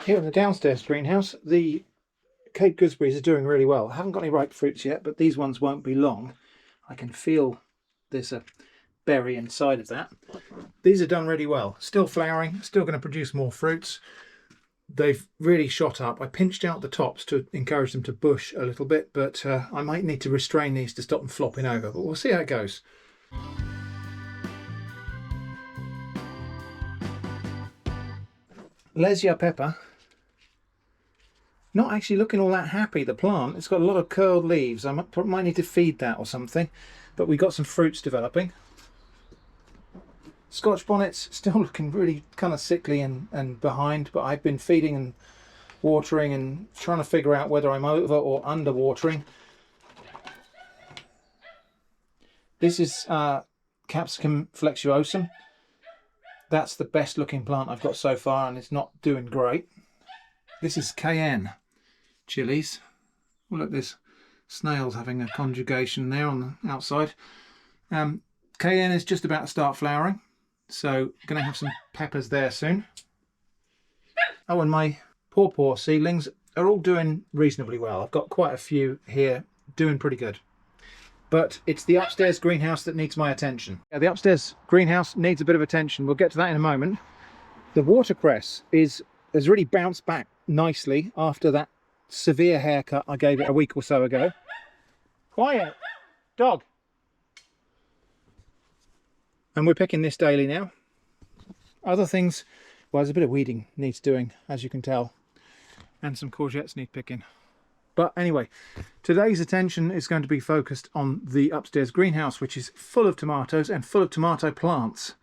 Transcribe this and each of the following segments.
Here in the downstairs greenhouse, the Cape gooseberries are doing really well. I haven't got any ripe fruits yet, but these ones won't be long. I can feel there's a berry inside of that. These are done really well. Still flowering, still going to produce more fruits. They've really shot up. I pinched out the tops to encourage them to bush a little bit, but I might need to restrain these to stop them flopping over, but we'll see how it goes. Lesia pepper, not actually looking all that happy, the plant. It's got a lot of curled leaves. I might need to feed that or something, but we got some fruits developing. Scotch bonnets still looking really kind of sickly and behind, but I've been feeding and watering and trying to figure out whether I'm over or under watering. This is Capsicum flexuosum. That's the best looking plant I've got so far, and it's not doing great. This is cayenne chilies. Oh, look, there's snails having a conjugation there on the outside. Cayenne is just about to start flowering, so going to have some peppers there soon. Oh, and my pawpaw seedlings are all doing reasonably well. I've got quite a few here doing pretty good. But it's the upstairs greenhouse that needs my attention. Yeah, the upstairs greenhouse needs a bit of attention. We'll get to that in a moment. The watercress has really bounced back nicely after that severe haircut I gave it a week or so ago. Quiet, dog. And we're picking this daily now. Other things, well, there's a bit of weeding needs doing, as you can tell, and some courgettes need picking. But anyway, today's attention is going to be focused on the upstairs greenhouse, which is full of tomatoes and full of tomato plants.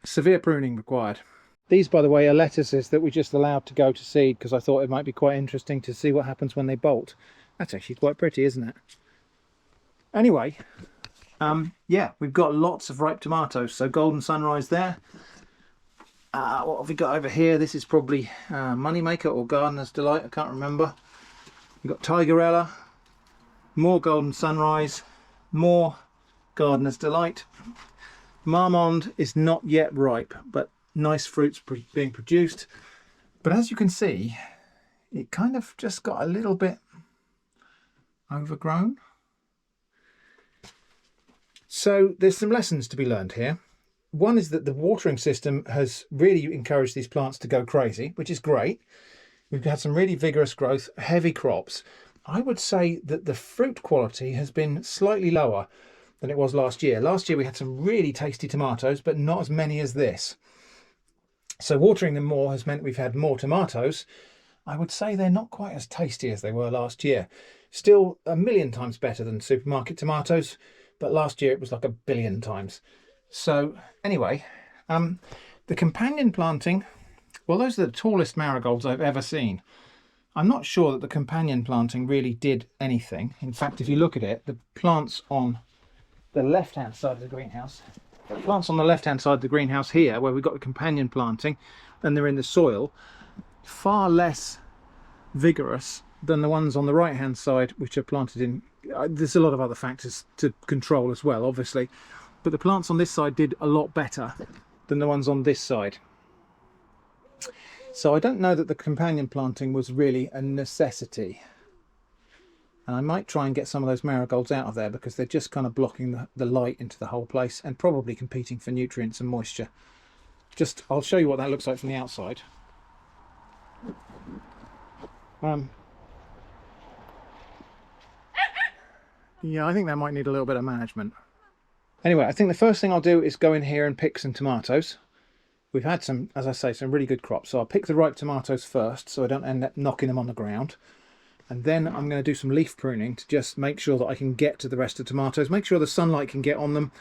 Severe pruning required. These, by the way, are lettuces that we just allowed to go to seed because I thought it might be quite interesting to see what happens when they bolt. That's actually quite pretty, isn't it? Anyway, yeah, we've got lots of ripe tomatoes. So Golden Sunrise there. What have we got over here? This is probably Moneymaker or Gardener's Delight, I can't remember. We've got Tigerella, more Golden Sunrise, more Gardener's Delight. Marmande is not yet ripe, but nice fruits being produced. But as you can see, it kind of just got a little bit overgrown. So there's some lessons to be learned here. One is that the watering system has really encouraged these plants to go crazy, which is great. We've had some really vigorous growth, heavy crops. I would say that the fruit quality has been slightly lower than it was last year. Last year we had some really tasty tomatoes, but not as many as this. So watering them more has meant we've had more tomatoes. I would say they're not quite as tasty as they were last year. Still a million times better than supermarket tomatoes, but last year it was like a billion times. So anyway, the companion planting, well, those are the tallest marigolds I've ever seen. I'm not sure that the companion planting really did anything. In fact, if you look at it, the plants on the left-hand side of the greenhouse, here, where we've got the companion planting, and they're in the soil, far less vigorous than the ones on the right-hand side, which are planted in. There's a lot of other factors to control as well, obviously. But the plants on this side did a lot better than the ones on this side. So I don't know that the companion planting was really a necessity. And I might try and get some of those marigolds out of there because they're just kind of blocking the light into the whole place and probably competing for nutrients and moisture. I'll show you what that looks like from the outside. Yeah, I think that might need a little bit of management. Anyway, I think the first thing I'll do is go in here and pick some tomatoes. We've had some, as I say, some really good crops. So I'll pick the ripe tomatoes first so I don't end up knocking them on the ground. And then I'm going to do some leaf pruning to just make sure that I can get to the rest of the tomatoes, make sure the sunlight can get on them,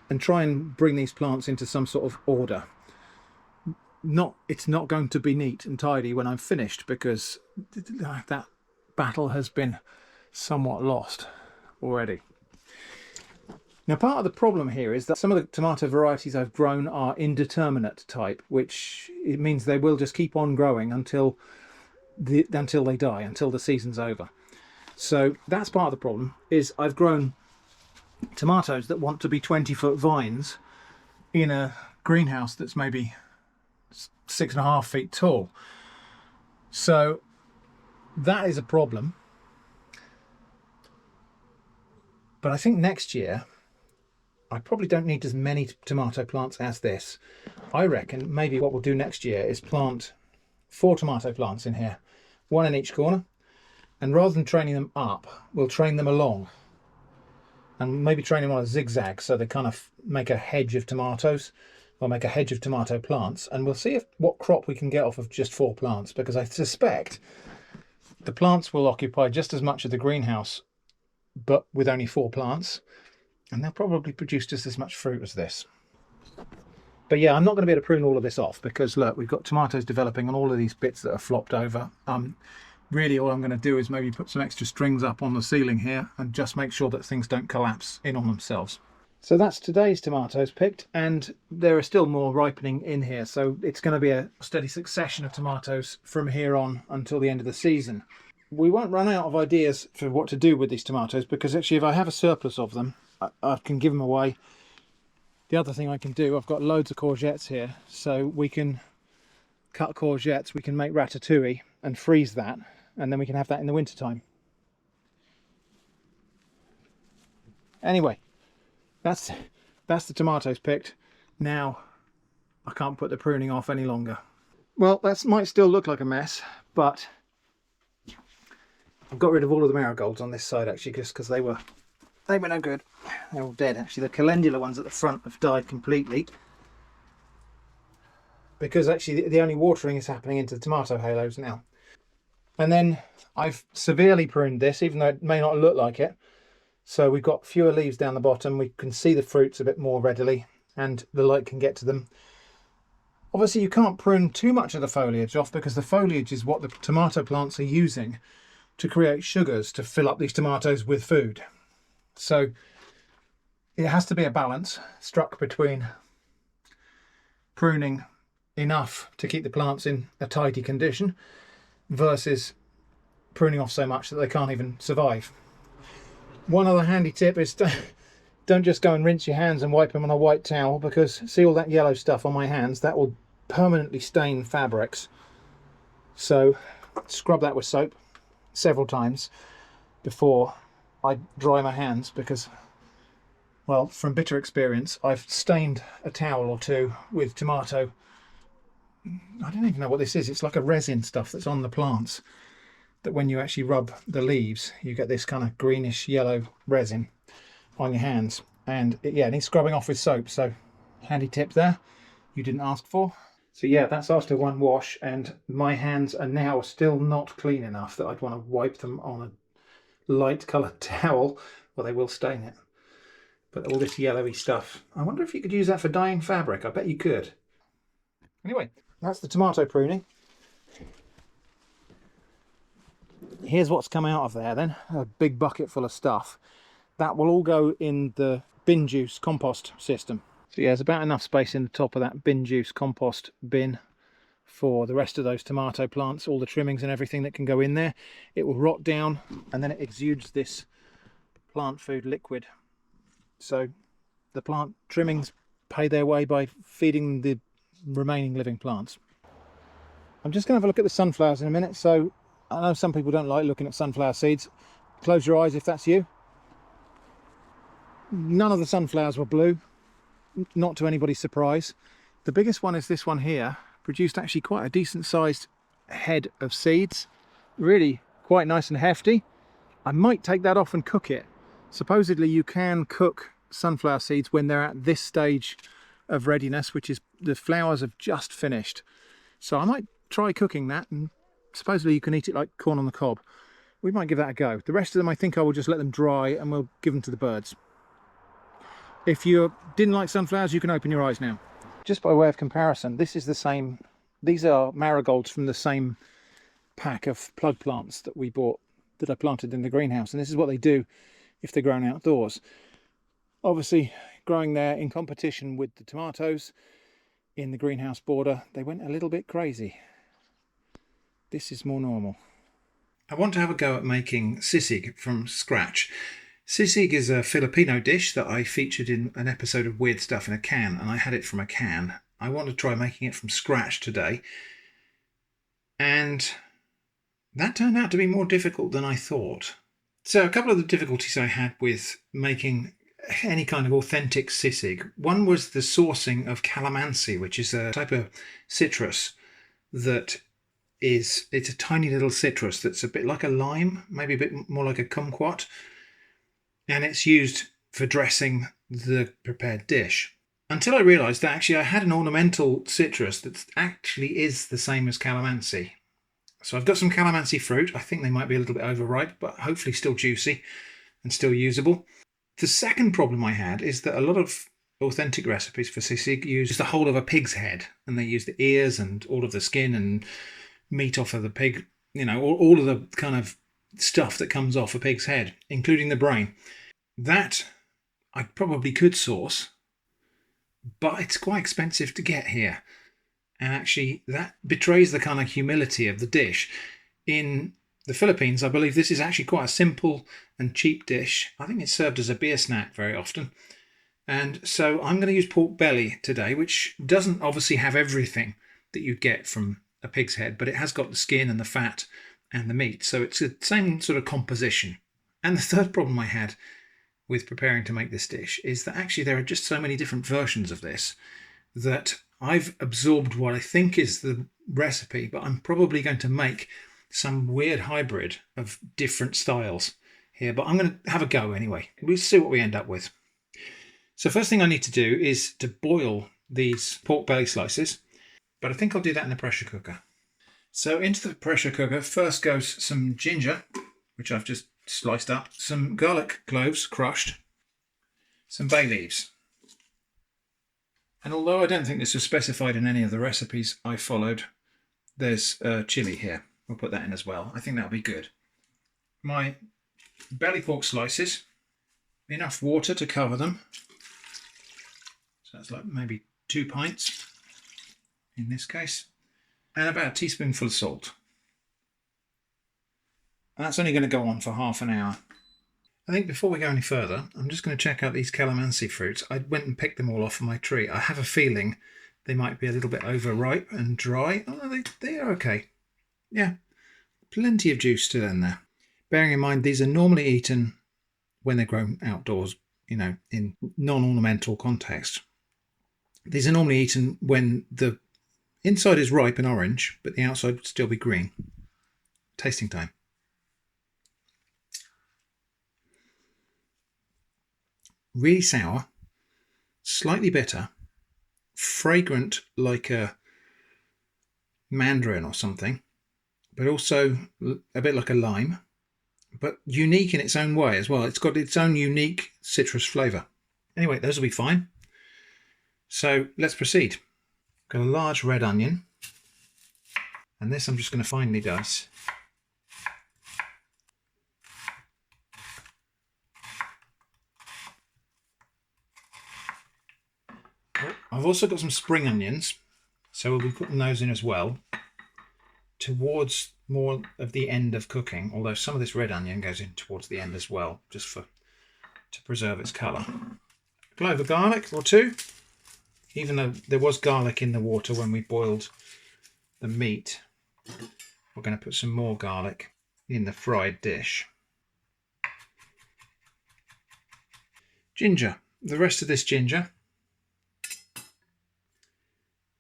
and try and bring these plants into some sort of order. It's not going to be neat and tidy when I'm finished because that battle has been somewhat lost already. Now, part of the problem here is that some of the tomato varieties I've grown are indeterminate type, which it means they will just keep on growing until they die, until the season's over. So that's part of the problem, is I've grown tomatoes that want to be 20-foot vines in a greenhouse that's maybe 6.5 feet tall. So that is a problem. But I think next year I probably don't need as many tomato plants as this. I reckon maybe what we'll do next year is plant 4 tomato plants in here, 1 in each corner, and rather than training them up, we'll train them along, and maybe train them on a zigzag so they kind of make a hedge of tomatoes, or make a hedge of tomato plants, and we'll see what crop we can get off of just 4 plants, because I suspect the plants will occupy just as much of the greenhouse but with only 4 plants, and they'll probably produce just as much fruit as this. But yeah, I'm not going to be able to prune all of this off because look, we've got tomatoes developing on all of these bits that are flopped over. Really all I'm going to do is maybe put some extra strings up on the ceiling here and just make sure that things don't collapse in on themselves. So that's today's tomatoes picked, and there are still more ripening in here, so it's going to be a steady succession of tomatoes from here on until the end of the season. We won't run out of ideas for what to do with these tomatoes, because actually if I have a surplus of them, I can give them away. The other thing I can do, I've got loads of courgettes here, so we can cut courgettes, we can make ratatouille and freeze that, and then we can have that in the winter time. Anyway, that's the tomatoes picked. Now I can't put the pruning off any longer. Well, that might still look like a mess, but I've got rid of all of the marigolds on this side actually, just because they were no good. They're all dead actually. The calendula ones at the front have died completely, because actually the only watering is happening into the tomato halos now. And then I've severely pruned this, even though it may not look like it. So we've got fewer leaves down the bottom, we can see the fruits a bit more readily, and the light can get to them. Obviously you can't prune too much of the foliage off, because the foliage is what the tomato plants are using to create sugars to fill up these tomatoes with food. So it has to be a balance struck between pruning enough to keep the plants in a tidy condition versus pruning off so much that they can't even survive. One other handy tip is don't just go and rinse your hands and wipe them on a white towel, because see all that yellow stuff on my hands, that will permanently stain fabrics. So scrub that with soap several times before I dry my hands, because, well, from bitter experience, I've stained a towel or two with tomato. I don't even know what this is. It's like a resin stuff that's on the plants, that when you actually rub the leaves, you get this kind of greenish yellow resin on your hands. And it needs scrubbing off with soap. So handy tip there, you didn't ask for. So yeah, that's after one wash, and my hands are now still not clean enough that I'd want to wipe them on a light coloured towel, or they will stain it. But all this yellowy stuff, I wonder if you could use that for dyeing fabric. I bet you could. Anyway, that's the tomato pruning. Here's what's come out of there then, a big bucket full of stuff. That will all go in the bin juice compost system. So yeah, there's about enough space in the top of that bin juice compost bin for the rest of those tomato plants, all the trimmings and everything that can go in there. It will rot down and then it exudes this plant food liquid. So the plant trimmings pay their way by feeding the remaining living plants. I'm just going to have a look at the sunflowers in a minute. So I know some people don't like looking at sunflower seeds. Close your eyes if that's you. None of the sunflowers were blue, not to anybody's surprise. The biggest one is this one here. Produced actually quite a decent sized head of seeds, really quite nice and hefty. I might take that off and cook it. Supposedly you can cook sunflower seeds when they're at this stage of readiness, which is the flowers have just finished. So I might try cooking that, and supposedly you can eat it like corn on the cob. We might give that a go. The rest of them I think I will just let them dry and we'll give them to the birds. If you didn't like sunflowers, you can open your eyes now. Just by way of comparison, this is the same, these are marigolds from the same pack of plug plants that we bought, that I planted in the greenhouse, and this is what they do if they're grown outdoors. Obviously growing there in competition with the tomatoes in the greenhouse border, they went a little bit crazy. This is more normal. I want to have a go at making sisig from scratch. Sisig is a Filipino dish that I featured in an episode of Weird Stuff in a Can, and I had it from a can. I want to try making it from scratch today. And that turned out to be more difficult than I thought. So a couple of the difficulties I had with making any kind of authentic sisig. One was the sourcing of calamansi, which is a type of citrus that it's a tiny little citrus that's a bit like a lime, maybe a bit more like a kumquat, and it's used for dressing the prepared dish. Until I realised that actually I had an ornamental citrus that actually is the same as calamansi. So I've got some calamansi fruit. I think they might be a little bit overripe, but hopefully still juicy and still usable. The second problem I had is that a lot of authentic recipes for sisig use the whole of a pig's head, and they use the ears and all of the skin and meat off of the pig, you know, all of the kind of stuff that comes off a pig's head, including the brain. That I probably could source, but it's quite expensive to get here. And actually that betrays the kind of humility of the dish. In the Philippines, I believe this is actually quite a simple and cheap dish. I think it's served as a beer snack very often. And so I'm going to use pork belly today, which doesn't obviously have everything that you'd get from a pig's head, but it has got the skin and the fat and the meat. So it's the same sort of composition. And the third problem I had with preparing to make this dish is that actually there are just so many different versions of this that I've absorbed what I think is the recipe, but I'm probably going to make some weird hybrid of different styles here. But I'm going to have a go anyway. We'll see what we end up with. So first thing I need to do is to boil these pork belly slices, but I think I'll do that in the pressure cooker. So into the pressure cooker first goes some ginger, which I've just sliced up, some garlic cloves crushed, some bay leaves. And although I don't think this was specified in any of the recipes I followed, there's chili here. We'll put that in as well. I think that'll be good. My belly pork slices, enough water to cover them. So that's like maybe 2 pints in this case. And about a teaspoonful of salt. And that's only going to go on for half an hour. I think before we go any further, I'm just going to check out these calamansi fruits. I went and picked them all off of my tree. I have a feeling they might be a little bit overripe and dry. Oh, they are okay. Yeah, plenty of juice still in there. Bearing in mind, these are normally eaten when they're grown outdoors, you know, in non-ornamental context. These are normally eaten when the inside is ripe and orange, but the outside would still be green. Tasting time. Really sour, slightly bitter, fragrant like a mandarin or something, but also a bit like a lime, but unique in its own way as well. It's got its own unique citrus flavour. Anyway, those will be fine. So let's proceed. Got a large red onion, and this I'm just going to finely dice. I've also got some spring onions, so we'll be putting those in as well towards more of the end of cooking, although some of this red onion goes in towards the end as well, just to preserve its colour. A clove of garlic or two, even though there was garlic in the water when we boiled the meat. We're going to put some more garlic in the fried dish. Ginger, the rest of this ginger,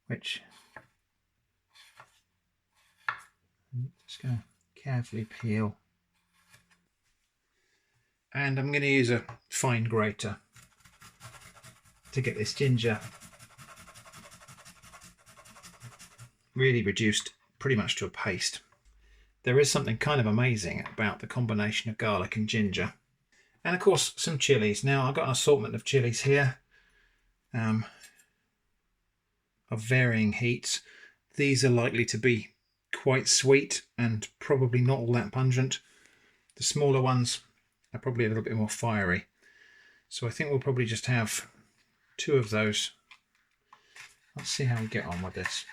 which I'm just going to carefully peel. And I'm going to use a fine grater to get this ginger really reduced pretty much to a paste. There is something kind of amazing about the combination of garlic and ginger. And of course some chilies. Now I've got an assortment of chilies here. Of varying heats. These are likely to be quite sweet and probably not all that pungent. The smaller ones are probably a little bit more fiery. So I think we'll probably just have 2 of those. Let's see how we get on with this.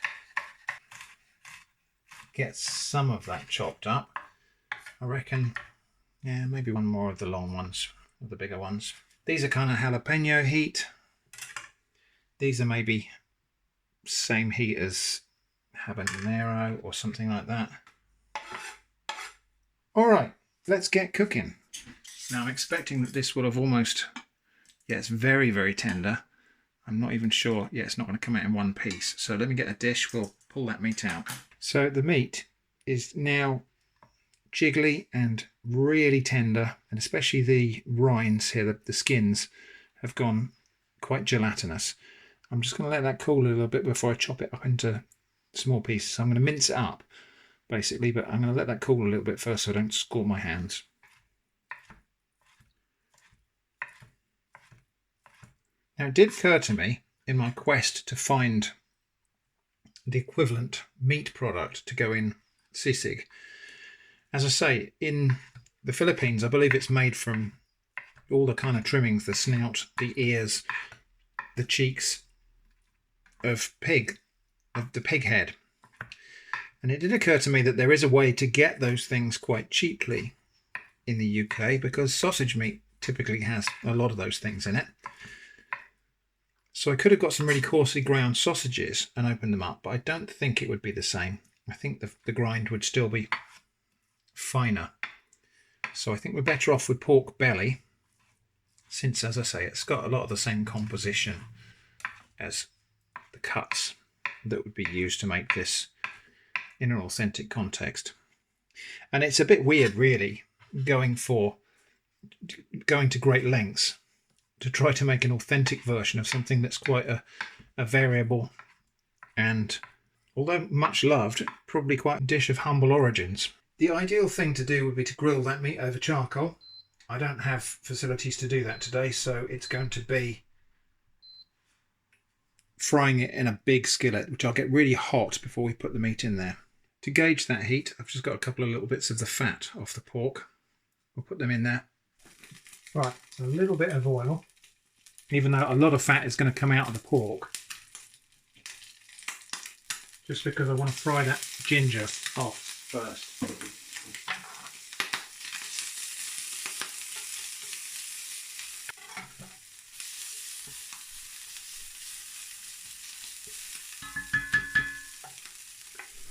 Get some of that chopped up. I reckon, yeah, maybe 1 more of the long ones, or the bigger ones. These are kind of jalapeno heat. These are maybe same heat as habanero or something like that. All right, let's get cooking. Now I'm expecting that this will have almost, yeah, it's very, very tender. I'm not even sure, yeah, it's not going to come out in one piece. So let me get a dish, we'll pull that meat out. So the meat is now jiggly and really tender, and especially the rinds here, the skins have gone quite gelatinous. I'm just going to let that cool a little bit before I chop it up into small pieces. So I'm going to mince it up basically, but I'm going to let that cool a little bit first so I don't scald my hands. Now it did occur to me in my quest to find the equivalent meat product to go in sisig. As I say, in the Philippines, I believe it's made from all the kind of trimmings, the snout, the ears, the cheeks of pig, of the pig head. And it did occur to me that there is a way to get those things quite cheaply in the UK, because sausage meat typically has a lot of those things in it. So I could have got some really coarsely ground sausages and opened them up, but I don't think it would be the same. I think the grind would still be finer. So I think we're better off with pork belly, since, as I say, it's got a lot of the same composition as the cuts that would be used to make this in an authentic context. And it's a bit weird, really, going to great lengths to try to make an authentic version of something that's quite a variable and, although much loved, probably quite a dish of humble origins. The ideal thing to do would be to grill that meat over charcoal. I don't have facilities to do that today, so it's going to be frying it in a big skillet, which I'll get really hot before we put the meat in there. To gauge that heat, I've just got a couple of little bits of the fat off the pork. We'll put them in there. Right, a little bit of oil, even though a lot of fat is going to come out of the pork, just because I want to fry that ginger off first.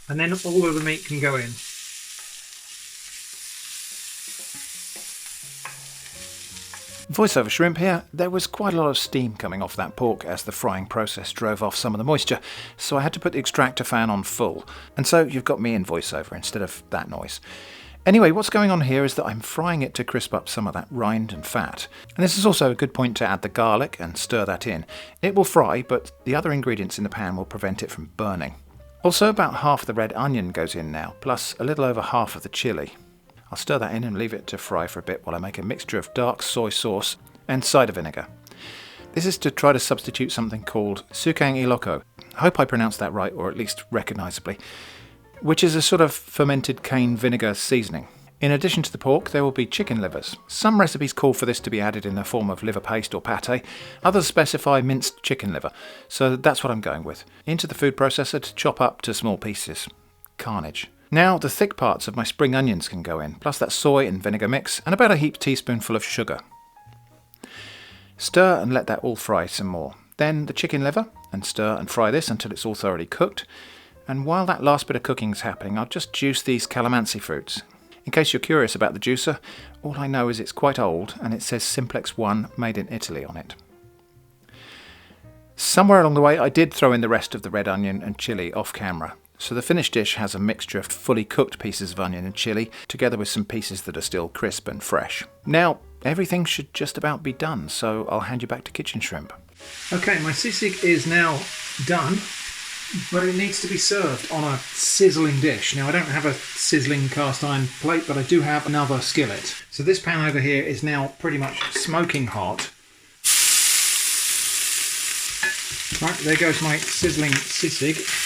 And then all of the meat can go in. Voiceover shrimp here. There was quite a lot of steam coming off that pork as the frying process drove off some of the moisture, so I had to put the extractor fan on full. And so you've got me in voiceover instead of that noise. Anyway, what's going on here is that I'm frying it to crisp up some of that rind and fat. And this is also a good point to add the garlic and stir that in. It will fry, but the other ingredients in the pan will prevent it from burning. Also, about half the red onion goes in now, plus a little over half of the chilli. I'll stir that in and leave it to fry for a bit while I make a mixture of dark soy sauce and cider vinegar. This is to try to substitute something called sukang ilocos. I hope I pronounced that right, or at least recognisably, which is a sort of fermented cane vinegar seasoning. In addition to the pork, there will be chicken livers. Some recipes call for this to be added in the form of liver paste or pate. Others specify minced chicken liver, so that's what I'm going with. Into the food processor to chop up to small pieces. Carnage. Now the thick parts of my spring onions can go in, plus that soy and vinegar mix, and about a heaped teaspoonful of sugar. Stir and let that all fry some more. Then the chicken liver, and stir and fry this until it's all thoroughly cooked. And while that last bit of cooking is happening, I'll just juice these calamansi fruits. In case you're curious about the juicer, all I know is it's quite old and it says Simplex 1 made in Italy on it. Somewhere along the way I did throw in the rest of the red onion and chilli off camera. So the finished dish has a mixture of fully cooked pieces of onion and chilli, together with some pieces that are still crisp and fresh. Now, everything should just about be done, so I'll hand you back to Kitchen Shrimp. Okay, my sisig is now done, but it needs to be served on a sizzling dish. Now, I don't have a sizzling cast iron plate, but I do have another skillet. So this pan over here is now pretty much smoking hot. Right, there goes my sizzling sisig.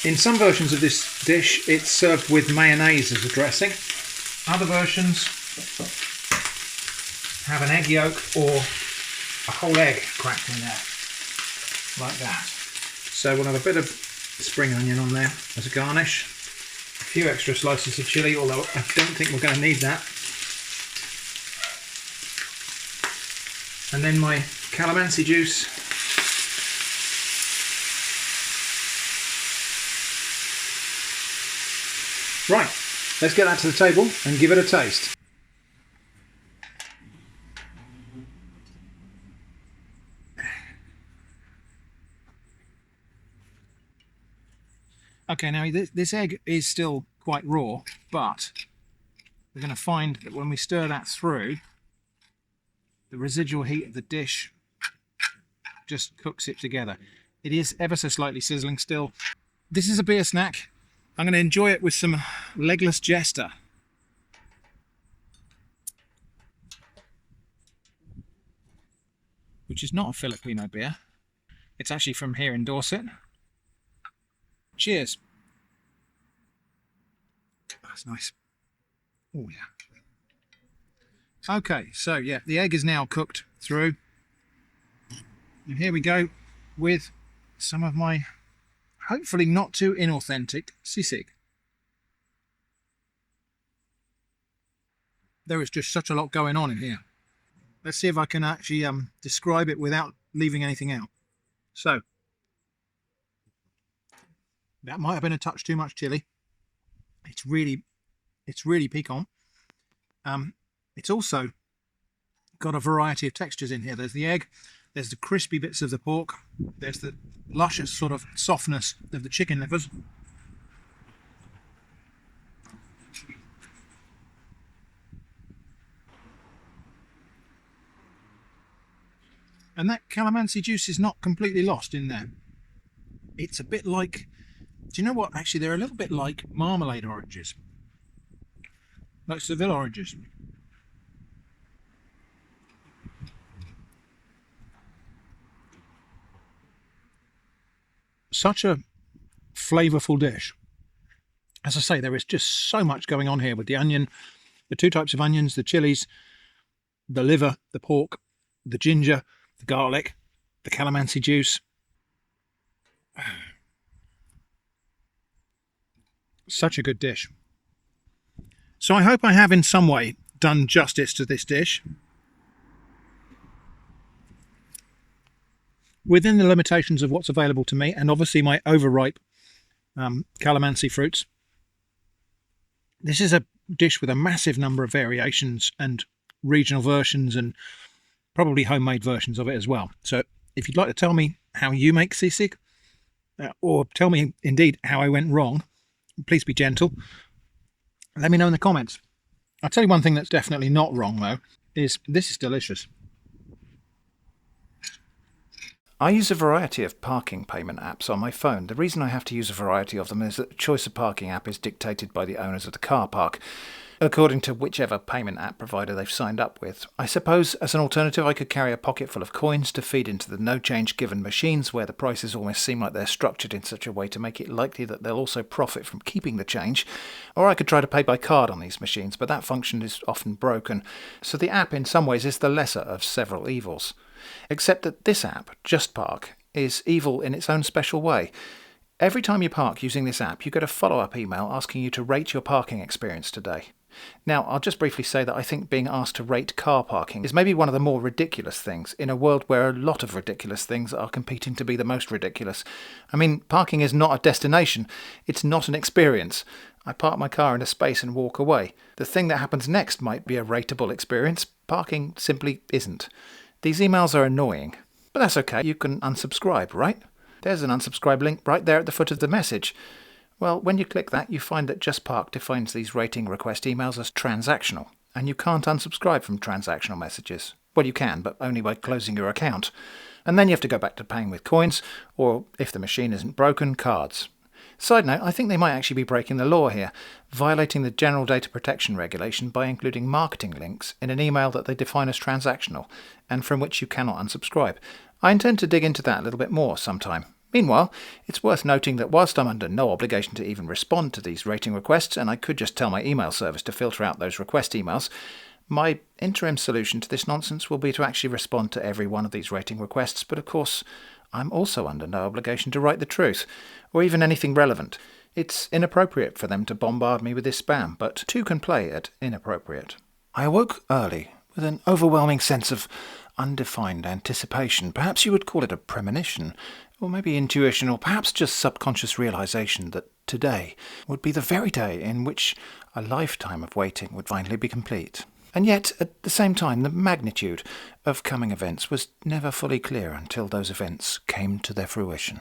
In some versions of this dish, it's served with mayonnaise as a dressing. Other versions have an egg yolk or a whole egg cracked in there, like that. So we'll have a bit of spring onion on there as a garnish. A few extra slices of chilli, although I don't think we're going to need that. And then my calamansi juice Right, let's get that to the table and give it a taste. Okay, now this egg is still quite raw, but we're going to find that when we stir that through, the residual heat of the dish just cooks it together. It is ever so slightly sizzling still. This is a beer snack. I'm going to enjoy it with some legless jester. Which is not a Filipino beer. It's actually from here in Dorset. Cheers. That's nice. Oh yeah. Okay, so yeah, the egg is now cooked through. And here we go with some of my hopefully not too inauthentic sisig. There is just such a lot going on in here. Let's see if I can actually describe it without leaving anything out. So, that might have been a touch too much chili. It's really piquant. It's also got a variety of textures in here. There's the egg, there's the crispy bits of the pork, there's the luscious sort of softness of the chicken livers. And that calamansi juice is not completely lost in there. It's a bit like, do you know what? Actually, they're a little bit like marmalade oranges. Like Seville oranges. Such a flavourful dish. As I say, there is just so much going on here with the onion, the two types of onions, the chilies, the liver, the pork, the ginger, the garlic, the calamansi juice. Such a good dish. So I hope I have in some way done justice to this dish. Within the limitations of what's available to me, and obviously my overripe calamansi fruits. This is a dish with a massive number of variations and regional versions and probably homemade versions of it as well. So if you'd like to tell me how you make sisig, or tell me indeed how I went wrong, please be gentle. Let me know in the comments. I'll tell you one thing that's definitely not wrong though, is this is delicious. I use a variety of parking payment apps on my phone. The reason I have to use a variety of them is that the choice of parking app is dictated by the owners of the car park, according to whichever payment app provider they've signed up with. I suppose as an alternative I could carry a pocket full of coins to feed into the no change given machines, where the prices almost seem like they're structured in such a way to make it likely that they'll also profit from keeping the change. Or I could try to pay by card on these machines, but that function is often broken, so the app in some ways is the lesser of several evils. Except that this app, Just Park, is evil in its own special way. Every time you park using this app, you get a follow-up email asking you to rate your parking experience today. Now, I'll just briefly say that I think being asked to rate car parking is maybe one of the more ridiculous things in a world where a lot of ridiculous things are competing to be the most ridiculous. I mean, parking is not a destination. It's not an experience. I park my car in a space and walk away. The thing that happens next might be a rateable experience. Parking simply isn't. These emails are annoying, but that's okay. You can unsubscribe, right? There's an unsubscribe link right there at the foot of the message. Well, when you click that, you find that Just Park defines these rating request emails as transactional, and you can't unsubscribe from transactional messages. Well, you can, but only by closing your account. And then you have to go back to paying with coins, or if the machine isn't broken, cards. Side note, I think they might actually be breaking the law here, violating the General Data Protection Regulation by including marketing links in an email that they define as transactional, and from which you cannot unsubscribe. I intend to dig into that a little bit more sometime. Meanwhile, it's worth noting that whilst I'm under no obligation to even respond to these rating requests, and I could just tell my email service to filter out those request emails, my interim solution to this nonsense will be to actually respond to every one of these rating requests, but of course, I'm also under no obligation to write the truth, or even anything relevant. It's inappropriate for them to bombard me with this spam, but two can play at inappropriate. I awoke early with an overwhelming sense of undefined anticipation. Perhaps you would call it a premonition, or maybe intuition, or perhaps just subconscious realization that today would be the very day in which a lifetime of waiting would finally be complete. And yet, at the same time, the magnitude of coming events was never fully clear until those events came to their fruition.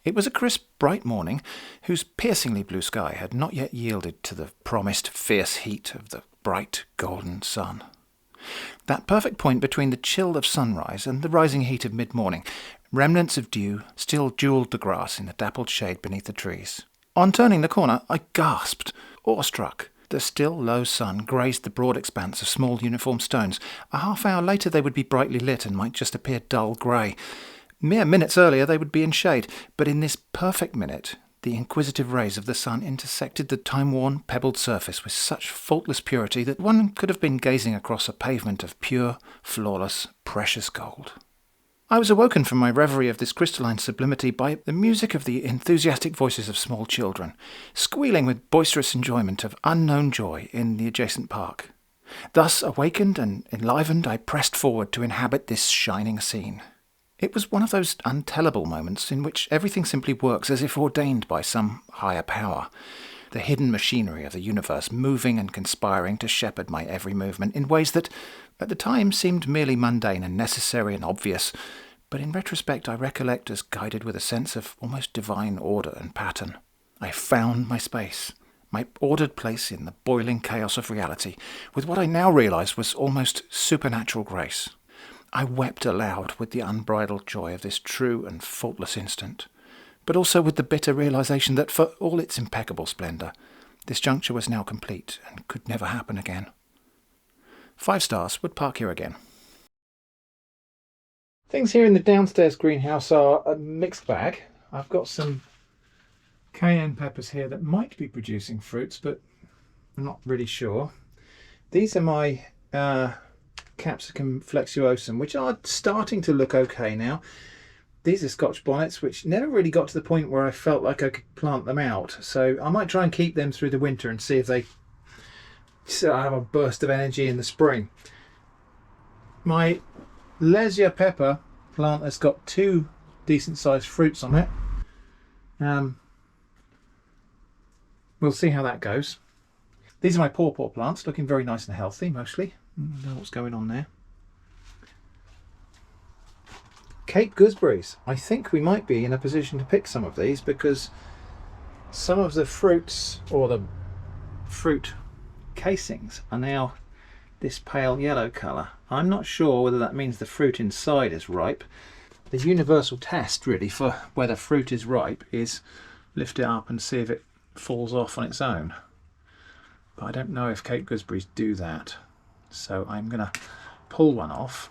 It was a crisp, bright morning whose piercingly blue sky had not yet yielded to the promised fierce heat of the bright golden sun. That perfect point between the chill of sunrise and the rising heat of mid-morning, remnants of dew still jewelled the grass in the dappled shade beneath the trees. On turning the corner, I gasped, awestruck. The still low sun grazed the broad expanse of small uniform stones. A half hour later they would be brightly lit and might just appear dull grey. Mere minutes earlier they would be in shade, but in this perfect minute the inquisitive rays of the sun intersected the time-worn, pebbled surface with such faultless purity that one could have been gazing across a pavement of pure, flawless, precious gold. I was awoken from my reverie of this crystalline sublimity by the music of the enthusiastic voices of small children, squealing with boisterous enjoyment of unknown joy in the adjacent park. Thus awakened and enlivened, I pressed forward to inhabit this shining scene. It was one of those untellable moments in which everything simply works as if ordained by some higher power, the hidden machinery of the universe moving and conspiring to shepherd my every movement in ways that, at the time, seemed merely mundane and necessary and obvious, but in retrospect I recollect as guided with a sense of almost divine order and pattern. I found my space, my ordered place in the boiling chaos of reality, with what I now realised was almost supernatural grace. I wept aloud with the unbridled joy of this true and faultless instant, but also with the bitter realisation that for all its impeccable splendour, this juncture was now complete and could never happen again. 5 stars, would park here again. Things here in the downstairs greenhouse are a mixed bag. I've got some cayenne peppers here that might be producing fruits, but I'm not really sure. These are my Capsicum flexuosum, which are starting to look okay now. These are Scotch bonnets, which never really got to the point where I felt like I could plant them out. So I might try and keep them through the winter and see if they have a burst of energy in the spring. My Lesia pepper plant has got 2 decent sized fruits on it. We'll see how that goes. These are my pawpaw plants, looking very nice and healthy mostly. I don't know what's going on there. Cape gooseberries. I think we might be in a position to pick some of these because some of the fruits, or the fruit casings, are now this pale yellow colour. I'm not sure whether that means the fruit inside is ripe. The universal test really for whether fruit is ripe is lift it up and see if it falls off on its own. But I don't know if Cape gooseberries do that. So I'm going to pull one off.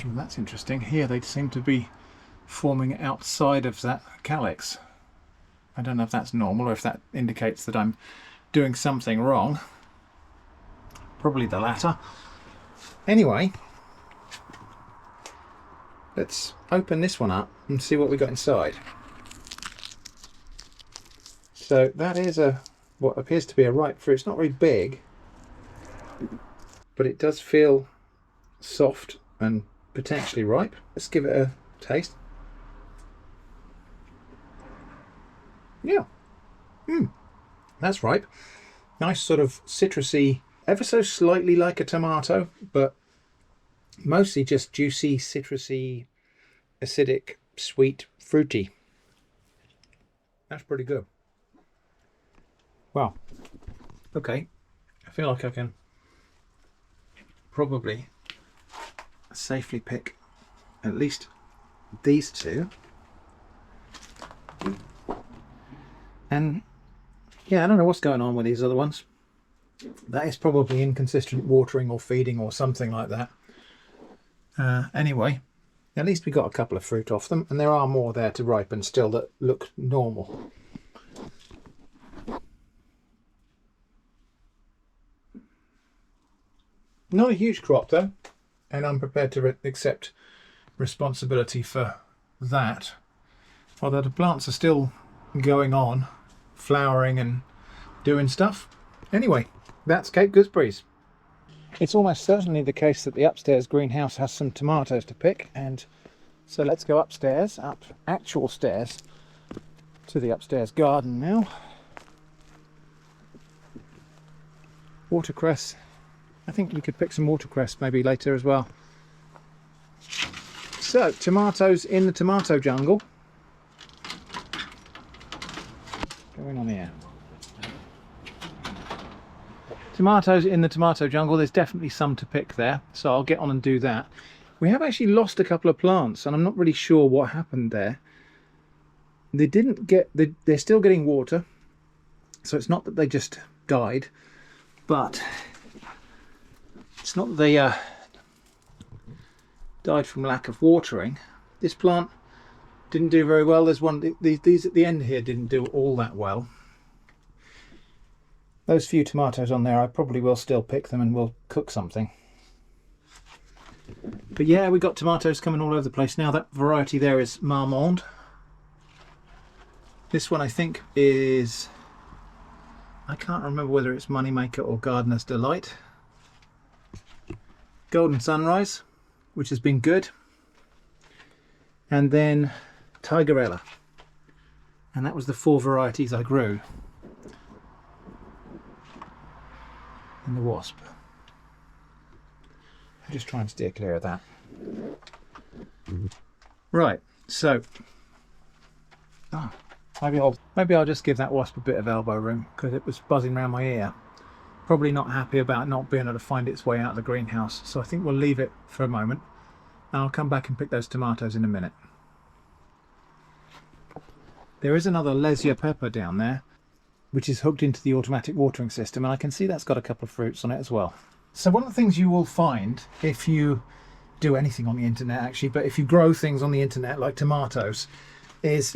That's interesting. Here they seem to be forming outside of that calyx. I don't know if that's normal or if that indicates that I'm doing something wrong. Probably the latter. Anyway, let's open this one up and see what we got inside. So that is what appears to be a ripe fruit. It's not very big, but it does feel soft and potentially ripe. Let's give it a taste. Yeah, that's ripe. Nice sort of citrusy, ever so slightly like a tomato, but mostly just juicy, citrusy, acidic, sweet, fruity. That's pretty good. Wow. Okay. I feel like I can probably safely pick at least these 2. And yeah, I don't know what's going on with these other ones. That is probably inconsistent watering or feeding or something like that. Anyway, at least we got a couple of fruit off them, and there are more there to ripen still that look normal. Not a huge crop though, and I'm prepared to accept responsibility for that. Although the plants are still going on, flowering and doing stuff. Anyway, that's Cape gooseberries. It's almost certainly the case that the upstairs greenhouse has some tomatoes to pick, and so let's go upstairs, up actual stairs, to the upstairs garden now. Watercress. I think we could pick some watercress maybe later as well. So, tomatoes in the tomato jungle. Going on here. Tomatoes in the tomato jungle. There's definitely some to pick there, so I'll get on and do that. We have actually lost a couple of plants, and I'm not really sure what happened there. They didn't get. They're still getting water, so it's not that they just died, but it's not that they died from lack of watering. This plant didn't do very well. There's one. These at the end here didn't do all that well. Those few tomatoes on there, I probably will still pick them and we'll cook something. But yeah, we've got tomatoes coming all over the place now. That variety there is Marmande. This one I think is, I can't remember whether it's Moneymaker or Gardener's Delight. Golden Sunrise, which has been good. And then Tigerella. And that was the 4 varieties I grew. And the wasp. I'll just try and steer clear of that. Right, so maybe I'll just give that wasp a bit of elbow room because it was buzzing around my ear. Probably not happy about not being able to find its way out of the greenhouse, so I think we'll leave it for a moment and I'll come back and pick those tomatoes in a minute. There is another Lesia pepper down there, which is hooked into the automatic watering system, and I can see that's got a couple of fruits on it as well. So one of the things you will find if you do anything on the internet actually, but if you grow things on the internet like tomatoes, is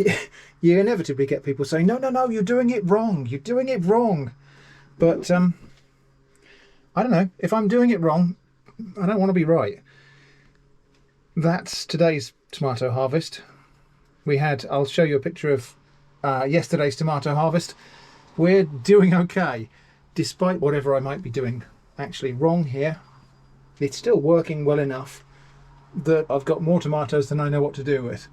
you inevitably get people saying, no, you're doing it wrong, you're doing it wrong. But I don't know, if I'm doing it wrong, I don't want to be right. That's today's tomato harvest. I'll show you a picture of yesterday's tomato harvest. We're doing okay, despite whatever I might be doing actually wrong here. It's still working well enough that I've got more tomatoes than I know what to do with.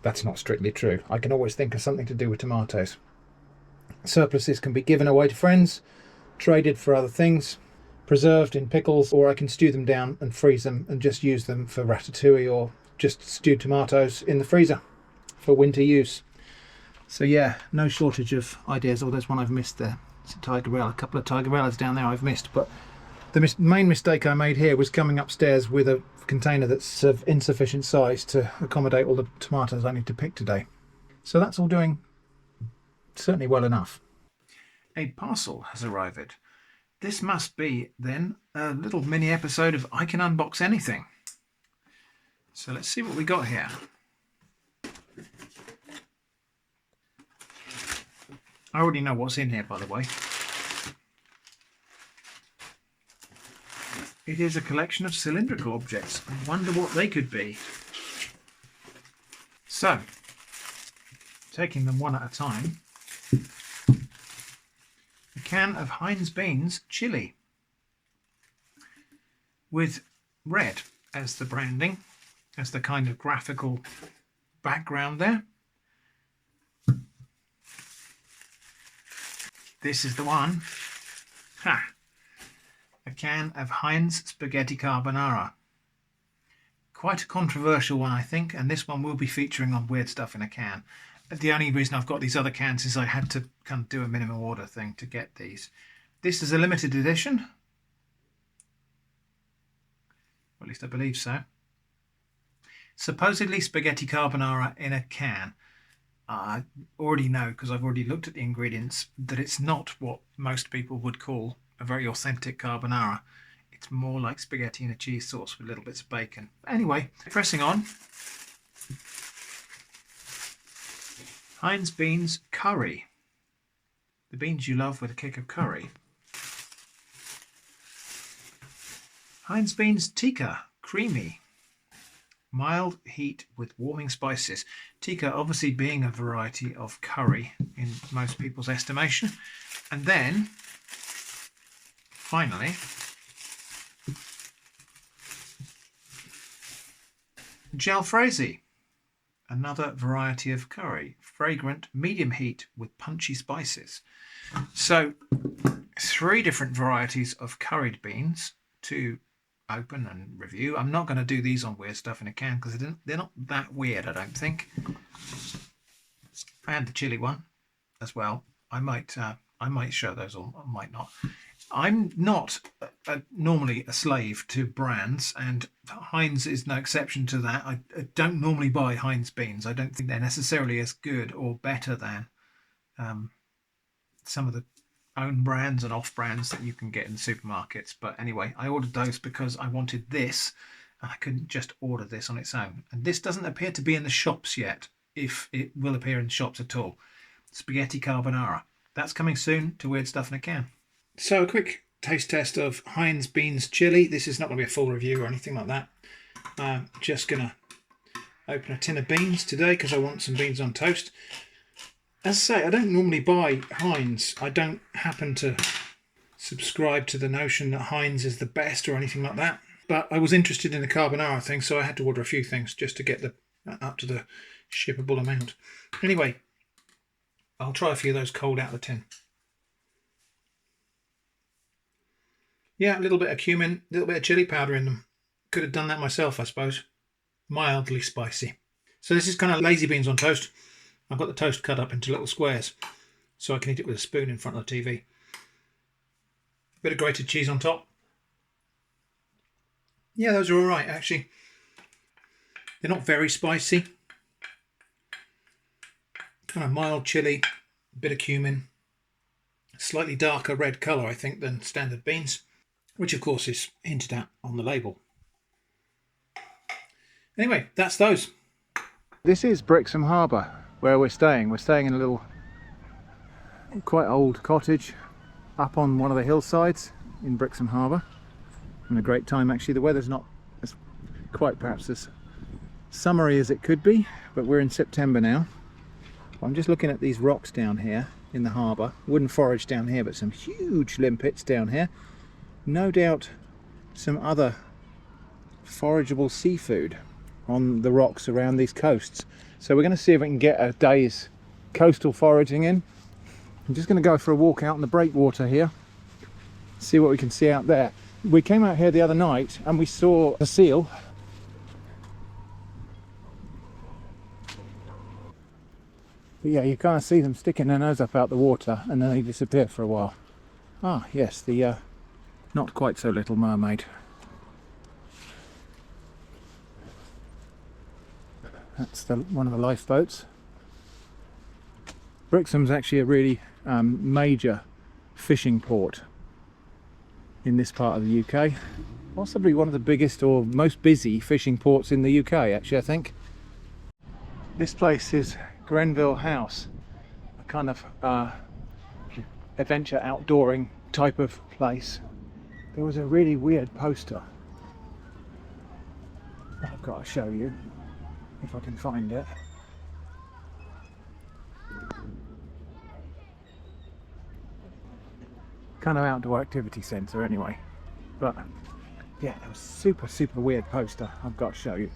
That's not strictly true. I can always think of something to do with tomatoes. Surpluses can be given away to friends, traded for other things, preserved in pickles, or I can stew them down and freeze them and just use them for ratatouille or just stewed tomatoes in the freezer for winter use. So yeah, no shortage of ideas. Oh, there's one I've missed there. It's a Tigerella. A couple of Tigerellas down there I've missed. But the main mistake I made here was coming upstairs with a container that's of insufficient size to accommodate all the tomatoes I need to pick today. So that's all doing certainly well enough. A parcel has arrived. This must be then a little mini episode of I Can Unbox Anything. So let's see what we got here. I already know what's in here, by the way. It is a collection of cylindrical objects. I wonder what they could be. So, taking them one at a time. A can of Heinz Beans chili with red as the branding, as the kind of graphical background there. This is the one. Ha! A can of Heinz Spaghetti Carbonara. Quite a controversial one, I think, and this one will be featuring on Weird Stuff in a Can. The only reason I've got these other cans is I had to kind of do a minimum order thing to get these. This is a limited edition. Or at least I believe so. Supposedly spaghetti carbonara in a can. I already know, because I've already looked at the ingredients, that it's not what most people would call a very authentic carbonara. It's more like spaghetti in a cheese sauce with little bits of bacon. Anyway, pressing on. Heinz Beans Curry. The beans you love with a kick of curry. Heinz Beans Tikka Creamy. Mild heat with warming spices. Tikka obviously being a variety of curry in most people's estimation. And then, finally, jalfrezi. another variety of curry. Fragrant, medium heat with punchy spices. So 3 different varieties of curried beans to open and review. I'm not going to do these on Weird Stuff in a Can because they're not that weird, I don't think. And the chili one as well. I might show those, or I might not. I'm not normally a slave to brands, and Heinz is no exception to that. I don't normally buy Heinz beans. I don't think they're necessarily as good or better than some of the own brands and off brands that you can get in the supermarkets. But anyway, I ordered those because I wanted this, and I couldn't just order this on its own. And this doesn't appear to be in the shops yet, if it will appear in shops at all. Spaghetti carbonara. That's coming soon to Weird Stuff in a Can. So a quick taste test of Heinz Beans Chili. This is not going to be a full review or anything like that. Just going to open a tin of beans today because I want some beans on toast. As I say, I don't normally buy Heinz. I don't happen to subscribe to the notion that Heinz is the best or anything like that. But I was interested in the carbonara thing, so I had to order a few things just to get the up to the shippable amount. Anyway, I'll try a few of those cold out of the tin. Yeah, a little bit of cumin, a little bit of chili powder in them. Could have done that myself, I suppose. Mildly spicy. So this is kind of lazy beans on toast. I've got the toast cut up into little squares so I can eat it with a spoon in front of the TV. Bit of grated cheese on top. Yeah, those are all right, actually. They're not very spicy. Kind of mild chili, a bit of cumin. Slightly darker red colour, I think, than standard beans, which of course is hinted at on the label. Anyway, that's those. This is Brixham Harbour, where we're staying. We're staying in a little, quite old cottage up on one of the hillsides in Brixham Harbour. Having a great time, actually. The weather's not as quite perhaps as summery as it could be, but we're in September now. I'm just looking at these rocks down here in the harbour. Wooden forage down here, but some huge limpets down here. No doubt some other forageable seafood on the rocks around these coasts. So we're going to see if we can get a day's coastal foraging in. I'm just going to go for a walk out in the breakwater here, see what we can see out there. We came out here the other night and we saw a seal. But yeah, you kind of see them sticking their nose up out the water and then they disappear for a while. Ah, yes, the not quite so little mermaid. That's one of the lifeboats. Brixham's actually a really major fishing port in this part of the UK. Possibly one of the biggest or most busy fishing ports in the UK, actually, I think. This place is Grenville House, a kind of adventure outdooring type of place. There was a really weird poster. I've got to show you if I can find it. Kind of outdoor activity centre anyway, but yeah, it was super weird poster. I've got to show you.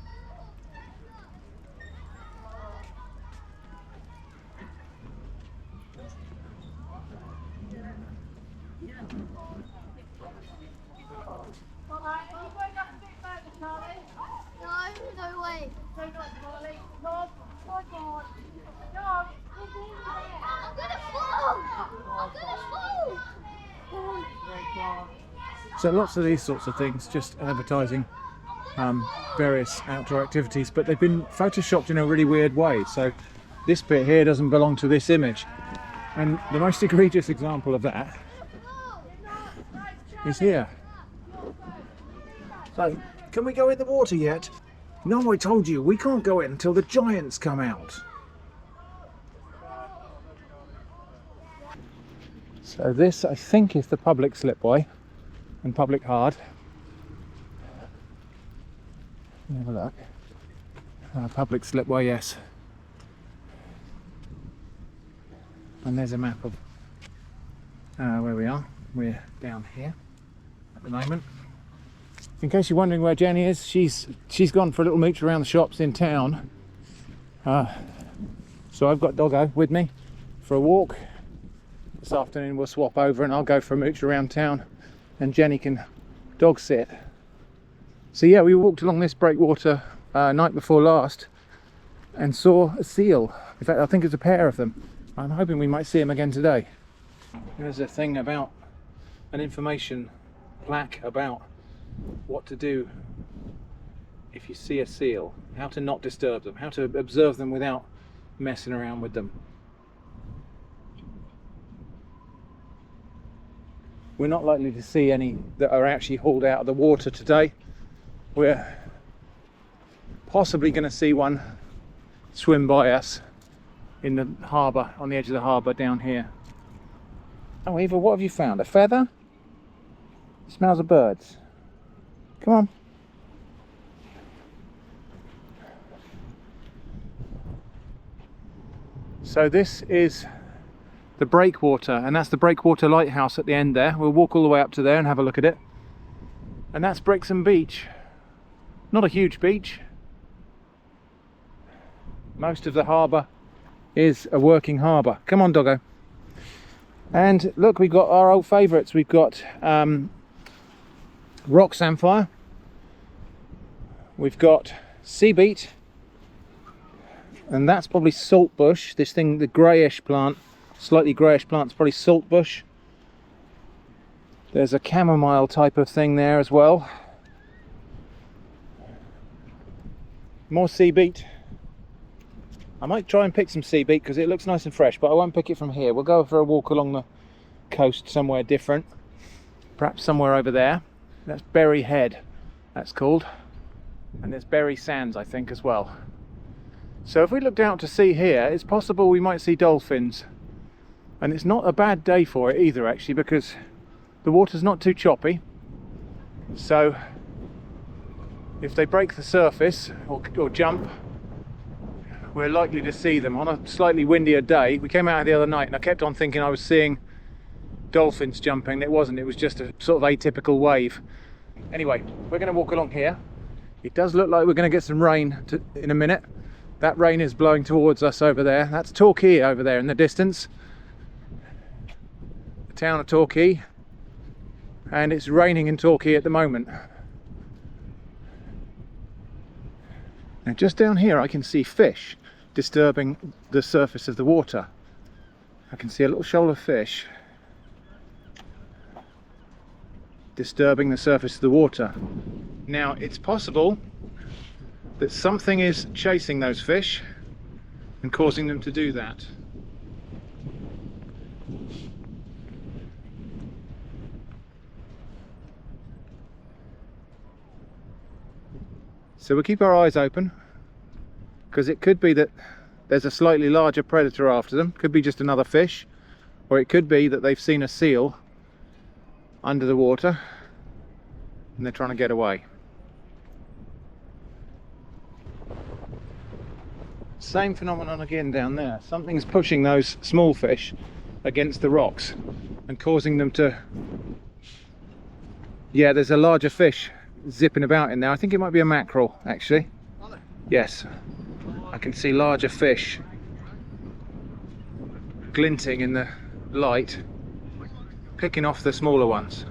No way. I'm gonna fall! So lots of these sorts of things, just advertising various outdoor activities, but they've been photoshopped in a really weird way. So this bit here doesn't belong to this image, and the most egregious example of that is here. So, can we go in the water yet? No, I told you, we can't go in until the giants come out. So this, I think, is the public slipway and public hard. Let me have a look. Public slipway, yes. And there's a map of where we are. We're down here at the moment. In case you're wondering where Jenny is, she's gone for a little mooch around the shops in town. So I've got Doggo with me for a walk. This afternoon we'll swap over and I'll go for a mooch around town and Jenny can dog sit. So yeah, we walked along this breakwater night before last and saw a seal. In fact, I think it's a pair of them. I'm hoping we might see them again today. There's a thing about an information plaque about what to do if you see a seal, how to not disturb them, how to observe them without messing around with them. We're not likely to see any that are actually hauled out of the water today. We're possibly going to see one swim by us in the harbour, on the edge of the harbour down here. Oh, Eva, what have you found? A feather? It smells of birds. Come on. So this is the breakwater, and that's the breakwater lighthouse at the end there. We'll walk all the way up to there and have a look at it. And that's Brixham Beach. Not a huge beach. Most of the harbour is a working harbour. Come on, Doggo. And look, we've got our old favourites. We've got rock samphire. We've got sea beet. And that's probably saltbush. This thing, the greyish plant, slightly greyish plant, is probably saltbush. There's a chamomile type of thing there as well. More sea beet. I might try and pick some sea beet because it looks nice and fresh, but I won't pick it from here. We'll go for a walk along the coast somewhere different. Perhaps somewhere over there. That's Berry Head, that's called. And there's Berry Sands, I think, as well. So if we looked out to sea here, it's possible we might see dolphins. And it's not a bad day for it either, actually, because the water's not too choppy. So if they break the surface or jump, we're likely to see them on a slightly windier day. We came out the other night and I kept on thinking I was seeing dolphins jumping. It wasn't, it was just a sort of atypical wave. Anyway, we're going to walk along here. It does look like we're going to get some rain in a minute. That rain is blowing towards us over there. That's Torquay over there in the distance. The town of Torquay. And it's raining in Torquay at the moment. Now just down here I can see fish disturbing the surface of the water. I can see a little shoal of fish disturbing the surface of the water. Now it's possible that something is chasing those fish and causing them to do that. So we'll keep our eyes open, because it could be that there's a slightly larger predator after them. Could be just another fish, or it could be that they've seen a seal under the water and they're trying to get away. Same phenomenon again down there. Something's pushing those small fish against the rocks and causing them to... Yeah, there's a larger fish zipping about in there. I think it might be a mackerel, actually. Yes, I can see larger fish glinting in the light, picking off the smaller ones.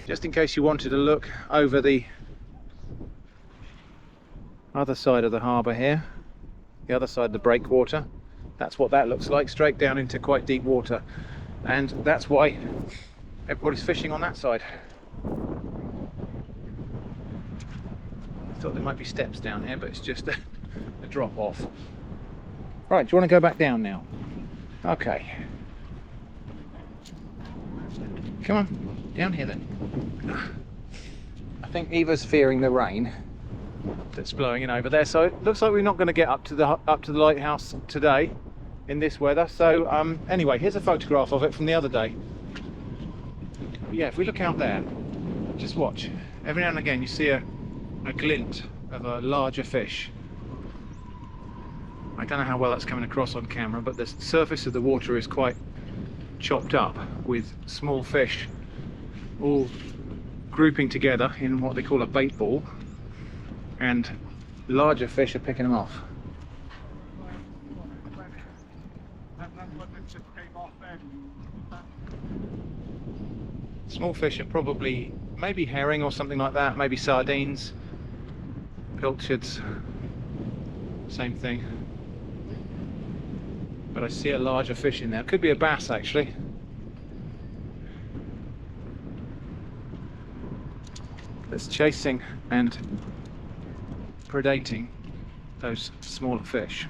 Just in case you wanted to look over the other side of the harbour here, the other side of the breakwater, that's what that looks like, straight down into quite deep water. And that's why everybody's fishing on that side. I thought there might be steps down here, but it's just a drop off. Right, do you want to go back down now? Okay. Come on, down here then. I think Eva's fearing the rain that's blowing in over there, so it looks like we're not going to get up to the lighthouse today in this weather. So anyway, here's a photograph of it from the other day. But yeah, if we look out there, just watch. Every now and again you see a glint of a larger fish. I don't know how well that's coming across on camera, but the surface of the water is quite chopped up with small fish all grouping together in what they call a bait ball. and larger fish are picking them off. Small fish are probably maybe herring or something like that, maybe sardines, pilchards, same thing. But I see a larger fish in there. Could be a bass actually. That's chasing and predating those smaller fish.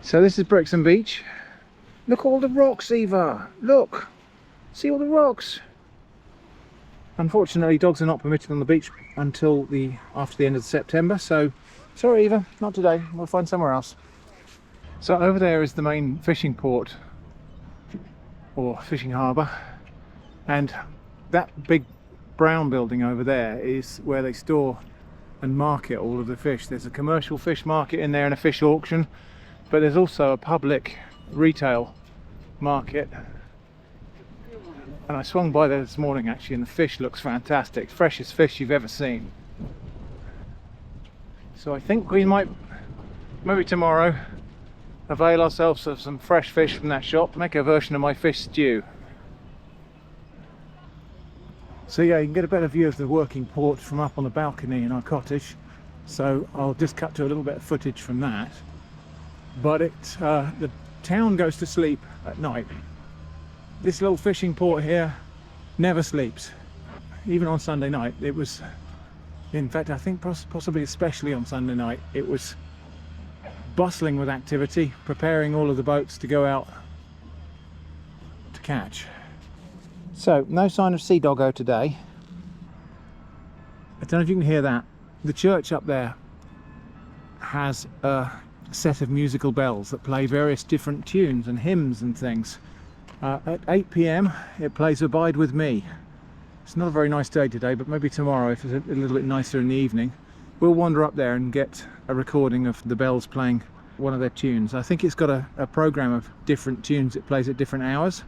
So this is Brixham Beach. Look all the rocks, Eva. Look, see all the rocks. Unfortunately, dogs are not permitted on the beach until after the end of September. So, sorry, Eva, not today. We'll find somewhere else. So over there is the main fishing port or fishing harbour, and that big brown building over there is where they store and market all of the fish. There's a commercial fish market in there and a fish auction, but there's also a public retail market. And I swung by there this morning actually, and the fish looks fantastic, freshest fish you've ever seen. So I think we might, maybe tomorrow, avail ourselves of some fresh fish from that shop, make a version of my fish stew. So yeah, you can get a better view of the working port from up on the balcony in our cottage. So I'll just cut to a little bit of footage from that. But the town goes to sleep at night. This little fishing port here never sleeps. Even on Sunday night, it was, in fact, I think possibly especially on Sunday night, it was bustling with activity, preparing all of the boats to go out to catch. So, no sign of sea doggo today. I don't know if you can hear that. The church up there has a set of musical bells that play various different tunes and hymns and things. At 8 PM it plays Abide With Me. It's not a very nice day today, but maybe tomorrow, if it's a little bit nicer in the evening, we'll wander up there and get a recording of the bells playing one of their tunes. I think it's got a program of different tunes it plays at different hours.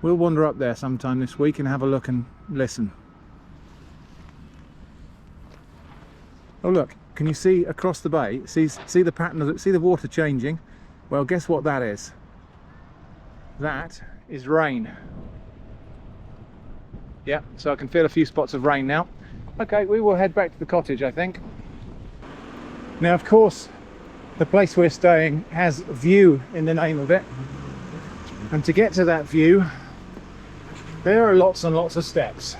We'll wander up there sometime this week and have a look and listen. Oh look, can you see across the bay? See the pattern of it? See the water changing? Well, guess what that is? That is rain. Yeah, so I can feel a few spots of rain now. Okay, we will head back to the cottage, I think. Now, of course, the place we're staying has view in the name of it. And to get to that view, there are lots and lots of steps.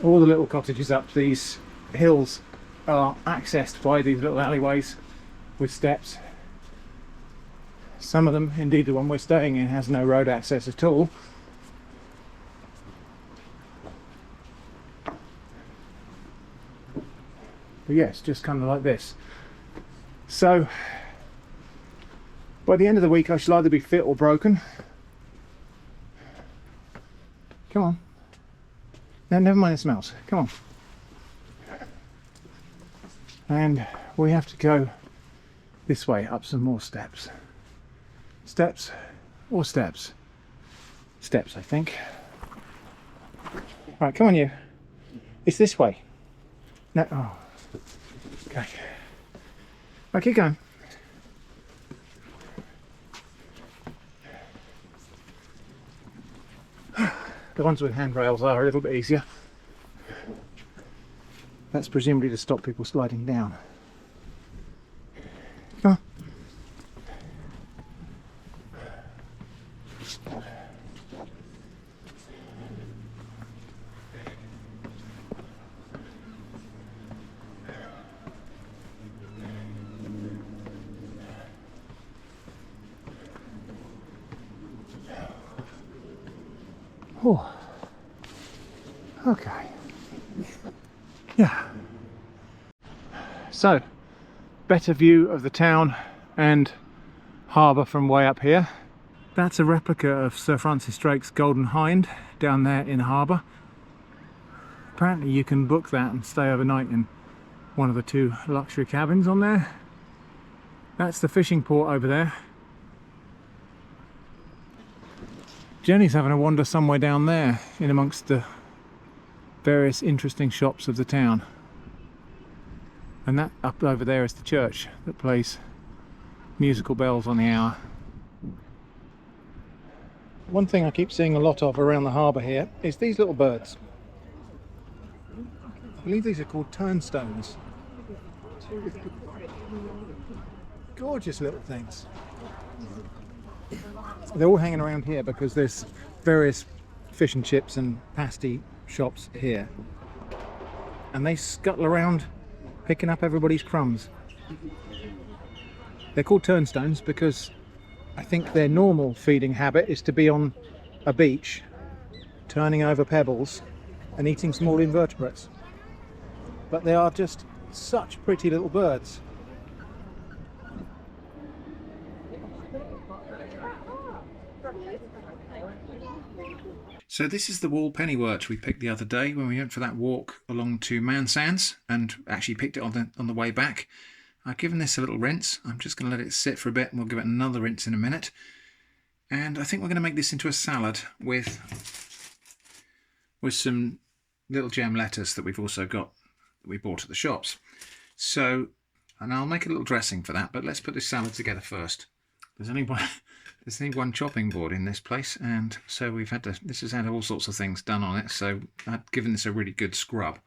All the little cottages up these hills are accessed by these little alleyways with steps. Some of them, indeed the one we're staying in, has no road access at all. But yes, just kind of like this. So by the end of the week I shall either be fit or broken. Come on. No, never mind the smells. Come on. And we have to go this way up some more steps. Steps or steps? Steps, I think. Right, come on you. It's this way. No, oh. Okay. Right, keep going. The ones with handrails are a little bit easier. That's presumably to stop people sliding down. Come on. Oh, okay. Yeah. So, better view of the town and harbour from way up here. That's a replica of Sir Francis Drake's Golden Hind down there in the harbour. Apparently you can book that and stay overnight in one of the 2 luxury cabins on there. That's the fishing port over there. Jenny's having a wander somewhere down there in amongst the various interesting shops of the town. And that up over there is the church that plays musical bells on the hour. One thing I keep seeing a lot of around the harbour here is these little birds. I believe these are called turnstones. Gorgeous little things. They're all hanging around here because there's various fish and chips and pasty shops here. And they scuttle around picking up everybody's crumbs. They're called turnstones because I think their normal feeding habit is to be on a beach, turning over pebbles and eating small invertebrates. But they are just such pretty little birds. So this is the wall pennywort we picked the other day when we went for that walk along to Man Sands, and actually picked it on the way back. I've given this a little rinse. I'm just going to let it sit for a bit and we'll give it another rinse in a minute. And I think we're going to make this into a salad with some little gem lettuce that we've also got, that we bought at the shops. So, and I'll make a little dressing for that, but let's put this salad together first. There's only one chopping board in this place, and so this has had all sorts of things done on it, so I've given this a really good scrub.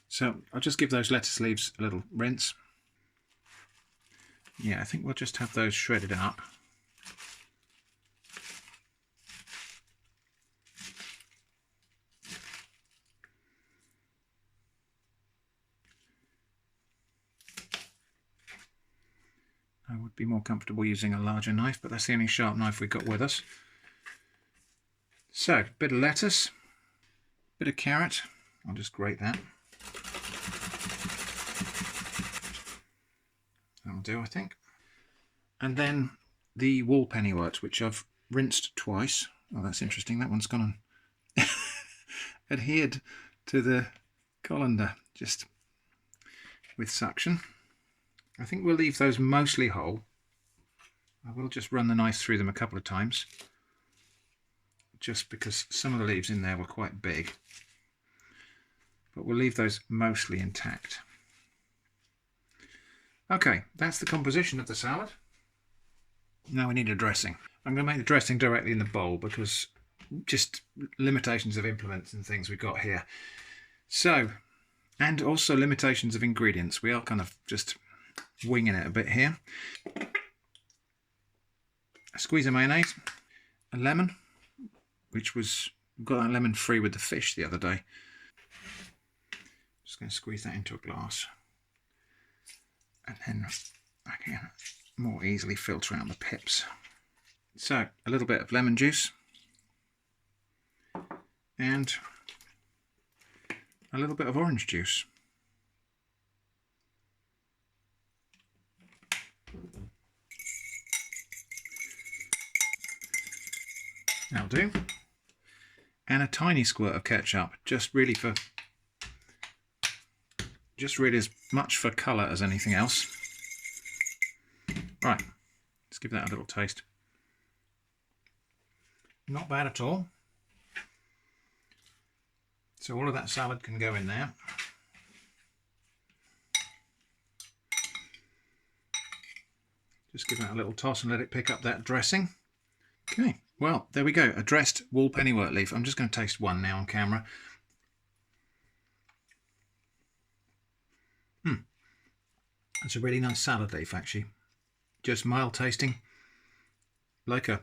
So I'll just give those lettuce leaves a little rinse. Yeah, I think we'll just have those shredded up. I would be more comfortable using a larger knife, but that's the only sharp knife we've got with us. So, bit of lettuce, bit of carrot. I'll just grate that. That'll do, I think. And then the wall pennywort, which I've rinsed twice. Oh, that's interesting. That one's gone and adhered to the colander just with suction. I think we'll leave those mostly whole. I will just run the knife through them a couple of times, just because some of the leaves in there were quite big. But we'll leave those mostly intact. Okay, that's the composition of the salad. Now we need a dressing. I'm going to make the dressing directly in the bowl because just limitations of implements and things we've got here. So, and also limitations of ingredients. We are kind of just winging it a bit here. A squeeze of mayonnaise, a lemon, which was, we got that lemon free with the fish the other day. Just going to squeeze that into a glass, and then I can more easily filter out the pips. So a little bit of lemon juice and a little bit of orange juice. That'll do. And a tiny squirt of ketchup, just really as much for colour as anything else. Right, let's give that a little taste. Not bad at all. So all of that salad can go in there. Just give that a little toss and let it pick up that dressing. Okay, well, there we go. A dressed wall pennywort leaf. I'm just going to taste one now on camera. It's a really nice salad leaf, actually. Just mild tasting, like a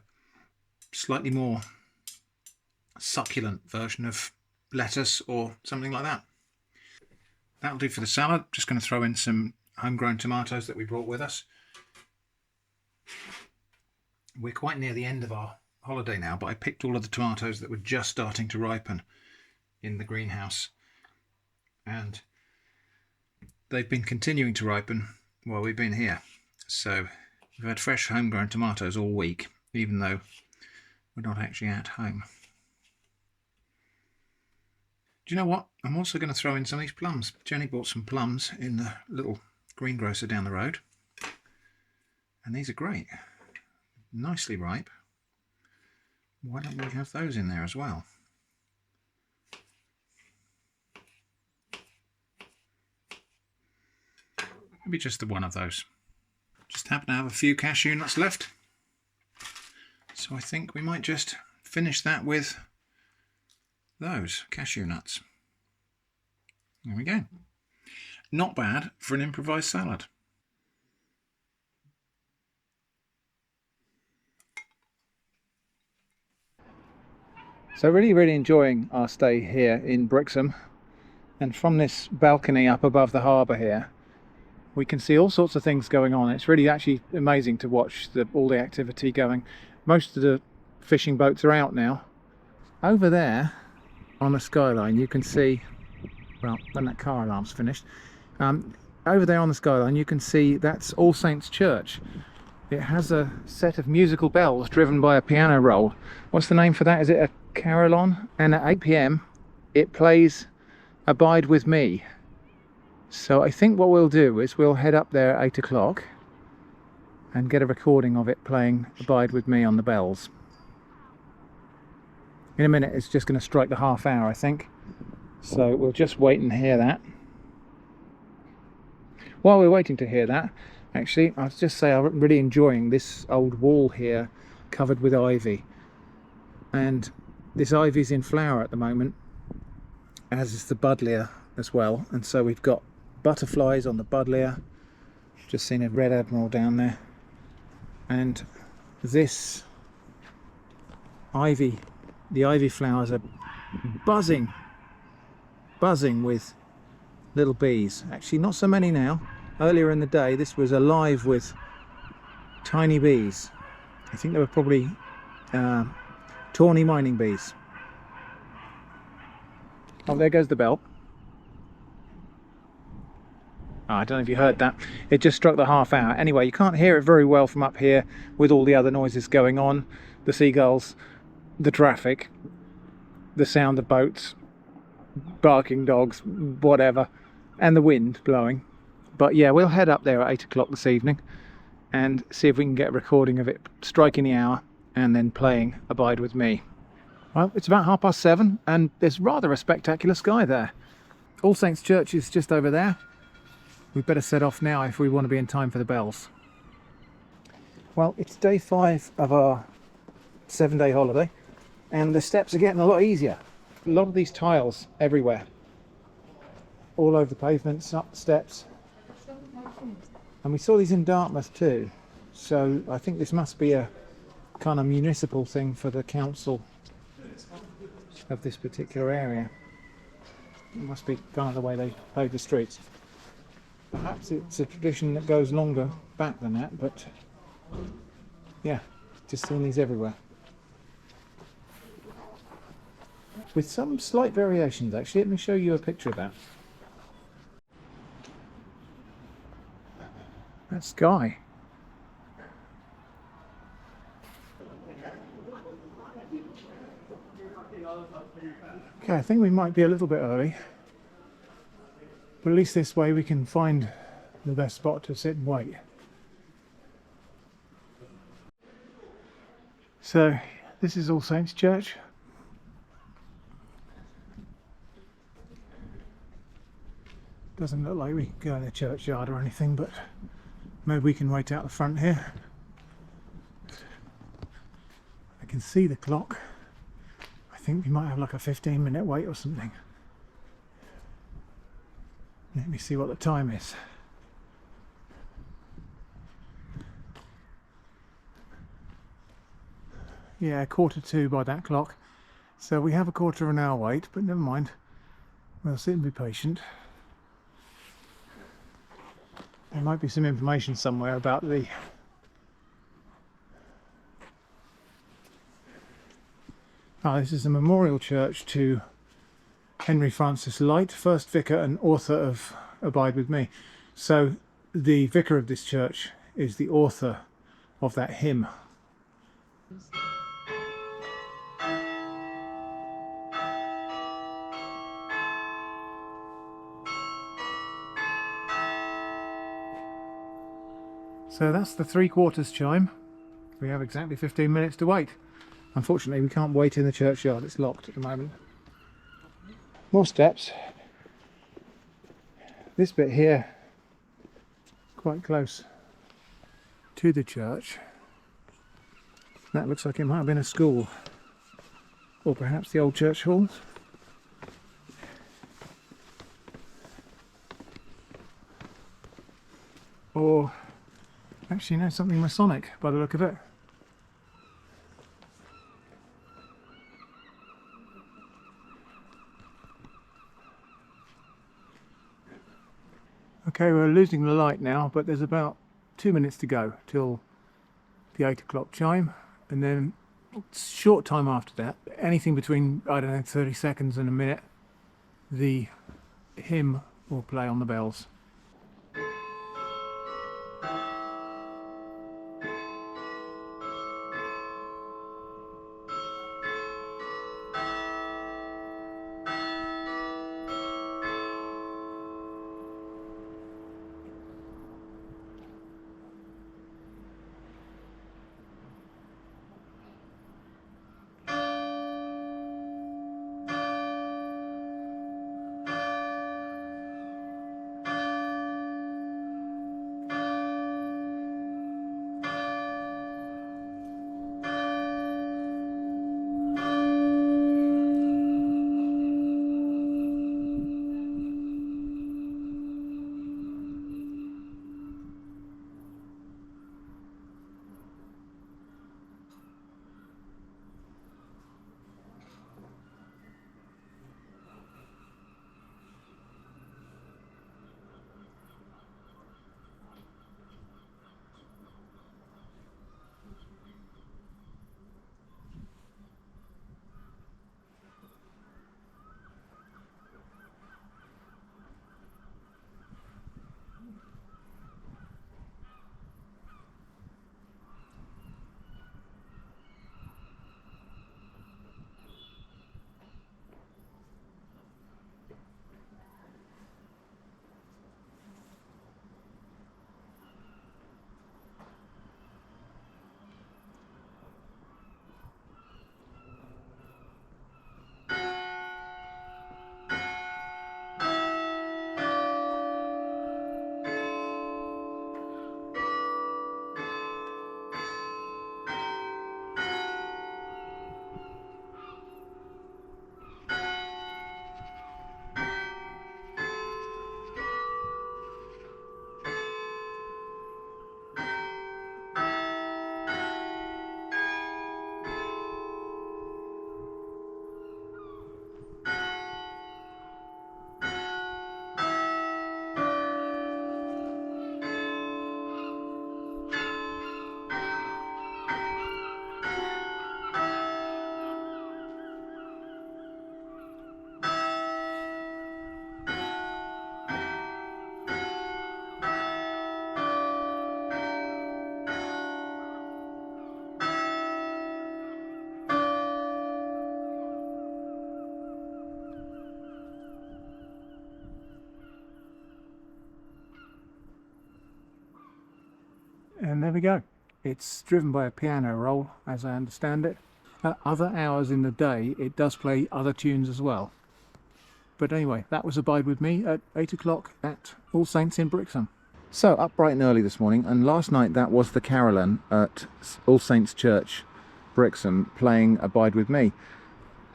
slightly more succulent version of lettuce or something like that. That'll do for the salad. Just going to throw in some homegrown tomatoes that we brought with us. We're quite near the end of our holiday now, but I picked all of the tomatoes that were just starting to ripen in the greenhouse, and they've been continuing to ripen while we've been here. So we've had fresh homegrown tomatoes all week, even though we're not actually at home. Do you know what? I'm also going to throw in some of these plums. Jenny bought some plums in the little greengrocer down the road. And these are great. Nicely ripe. Why don't we have those in there as well? Maybe just the one of those. Just happen to have a few cashew nuts left. So I think we might just finish that with those cashew nuts. There we go. Not bad for an improvised salad. So really enjoying our stay here in Brixham, and from this balcony up above the harbour here we can see all sorts of things going on. It's really actually amazing to watch all the activity going. Most of the fishing boats are out now. Over there on the skyline you can see, well, when that car alarm's finished, over there on the skyline you can see that's All Saints Church. It has a set of musical bells driven by a piano roll. What's the name for that? Is it a carillon? And at 8 p.m. it plays Abide With Me. So I think what we'll do is we'll head up there at 8 o'clock and get a recording of it playing Abide With Me on the bells. In a minute it's just going to strike the half hour, I think. So we'll just wait and hear that. While we're waiting to hear that, actually, I'll just say I'm really enjoying this old wall here covered with ivy. And this ivy's in flower at the moment, as is the buddleia as well. And so we've got butterflies on the buddleia. Just seen a red admiral down there. And this ivy, the ivy flowers are buzzing with little bees. Actually, not so many now. Earlier in the day this was alive with tiny bees. I think they were probably tawny mining bees. Oh, there goes the bell. Oh, I don't know if you heard that. It just struck the half hour. Anyway, you can't hear it very well from up here with all the other noises going on. The seagulls, the traffic, the sound of boats, barking dogs, whatever, and the wind blowing. But yeah, we'll head up there at 8 o'clock this evening and see if we can get a recording of it striking the hour and then playing Abide With Me. Well, it's about 7:30 and there's rather a spectacular sky there. All Saints Church is just over there. We'd better set off now if we want to be in time for the bells. Well, it's day 5 of our 7-day holiday and the steps are getting a lot easier. A lot of these tiles everywhere. All over the pavements, up the steps. And we saw these in Dartmouth too. So I think this must be a kind of municipal thing for the council of this particular area. It must be kind of the way they pave the streets. Perhaps it's a tradition that goes longer back than that, but yeah, just seeing these everywhere. With some slight variations actually. Let me show you a picture of that. That sky. Okay, I think we might be a little bit early, but at least this way we can find the best spot to sit and wait. So this is All Saints Church. Doesn't look like we can go in the churchyard or anything, but maybe we can wait out the front here. I can see the clock. I think we might have like a 15-minute wait or something. Let me see what the time is. Yeah, 1:45 by that clock. So we have a quarter of an hour wait, but never mind. We'll sit and be patient. There might be some information somewhere about the this is a memorial church to Henry Francis Light, first vicar and author of Abide With Me. So the vicar of this church is the author of that hymn. So that's the 3/4 chime. We have exactly 15 minutes to wait. Unfortunately, we can't wait in the churchyard, it's locked at the moment. More steps. This bit here, quite close to the church. That looks like it might have been a school, or perhaps the old church halls. Or actually no, something Masonic by the look of it. Okay, we're losing the light now, but there's about 2 minutes to go till the 8 o'clock chime, and then short time after that, anything between, I don't know, 30 seconds and a minute, the hymn will play on the bells. And there we go. It's driven by a piano roll, as I understand it. At other hours in the day, it does play other tunes as well. But anyway, that was Abide With Me at 8 o'clock at All Saints in Brixham. So, up bright and early this morning, and last night that was the carillon at All Saints Church, Brixham, playing Abide With Me.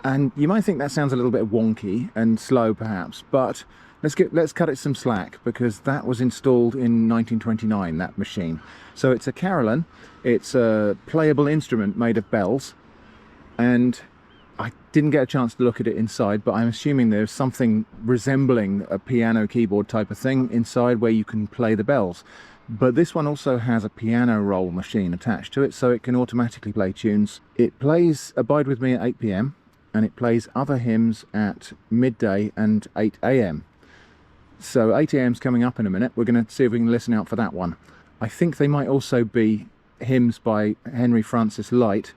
And you might think that sounds a little bit wonky and slow perhaps, but let's cut it some slack, because that was installed in 1929, that machine. So it's a carillon, it's a playable instrument made of bells, and I didn't get a chance to look at it inside, but I'm assuming there's something resembling a piano keyboard type of thing inside where you can play the bells. But this one also has a piano roll machine attached to it, so it can automatically play tunes. It plays Abide With Me at 8 PM, and it plays other hymns at midday and 8 AM. So 8 a.m.'s coming up in a minute. We're going to see if we can listen out for that one. I think they might also be hymns by Henry Francis Lyte,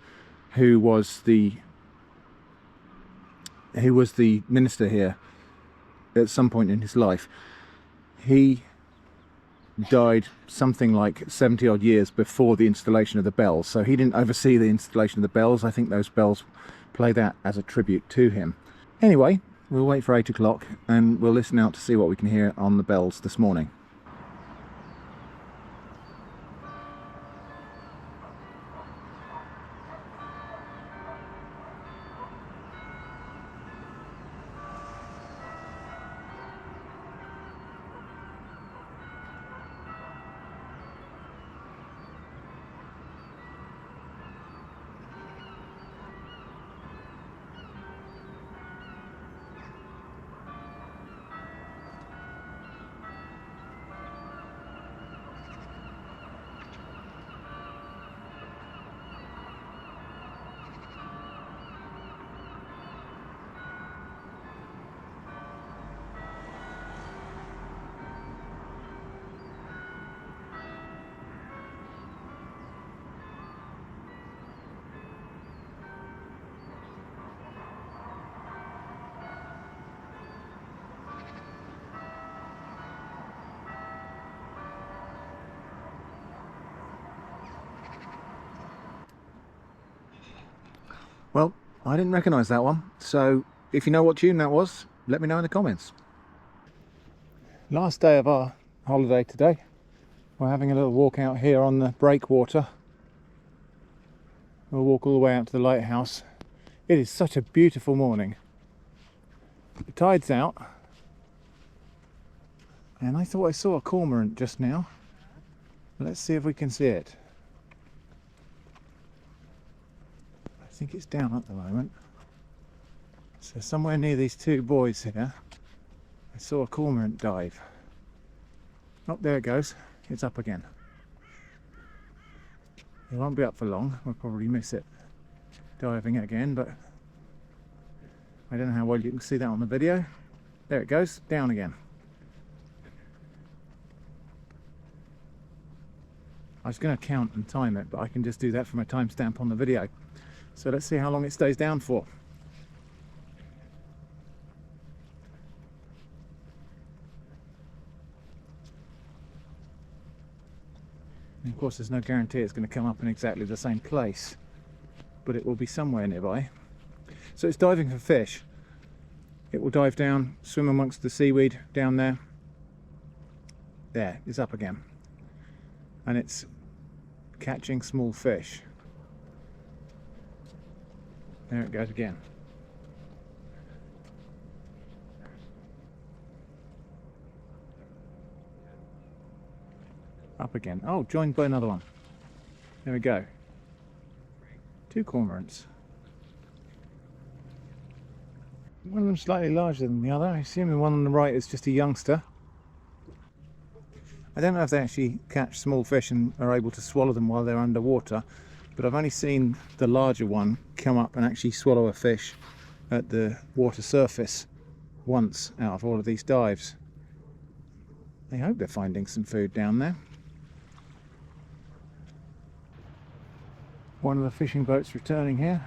who was the minister here at some point in his life. He died something like 70 odd years before the installation of the bells, so he didn't oversee the installation of the bells. I think those bells play that as a tribute to him. Anyway, we'll wait for 8 o'clock and we'll listen out to see what we can hear on the bells this morning. Well, I didn't recognise that one, so if you know what tune that was, let me know in the comments. Last day of our holiday today. We're having a little walk out here on the breakwater. We'll walk all the way out to the lighthouse. It is such a beautiful morning. The tide's out, and I thought I saw a cormorant just now. Let's see if we can see it. I think it's down at the moment. So somewhere near these two buoys here, I saw a cormorant dive. Oh, there it goes. It's up again. It won't be up for long. We'll probably miss it diving again, but I don't know how well you can see that on the video. There it goes, down again. I was going to count and time it, but I can just do that from a timestamp on the video. So let's see how long it stays down for. And of course, there's no guarantee it's going to come up in exactly the same place, but it will be somewhere nearby. So it's diving for fish. It will dive down, swim amongst the seaweed down there. There, it's up again. And it's catching small fish. There it goes again. Up again. Oh, joined by another one. There we go. Two cormorants. One of them slightly larger than the other. I assume the one on the right is just a youngster. I don't know if they actually catch small fish and are able to swallow them while they're underwater, but I've only seen the larger one come up and actually swallow a fish at the water surface once out of all of these dives. I hope they're finding some food down there. One of the fishing boats returning here.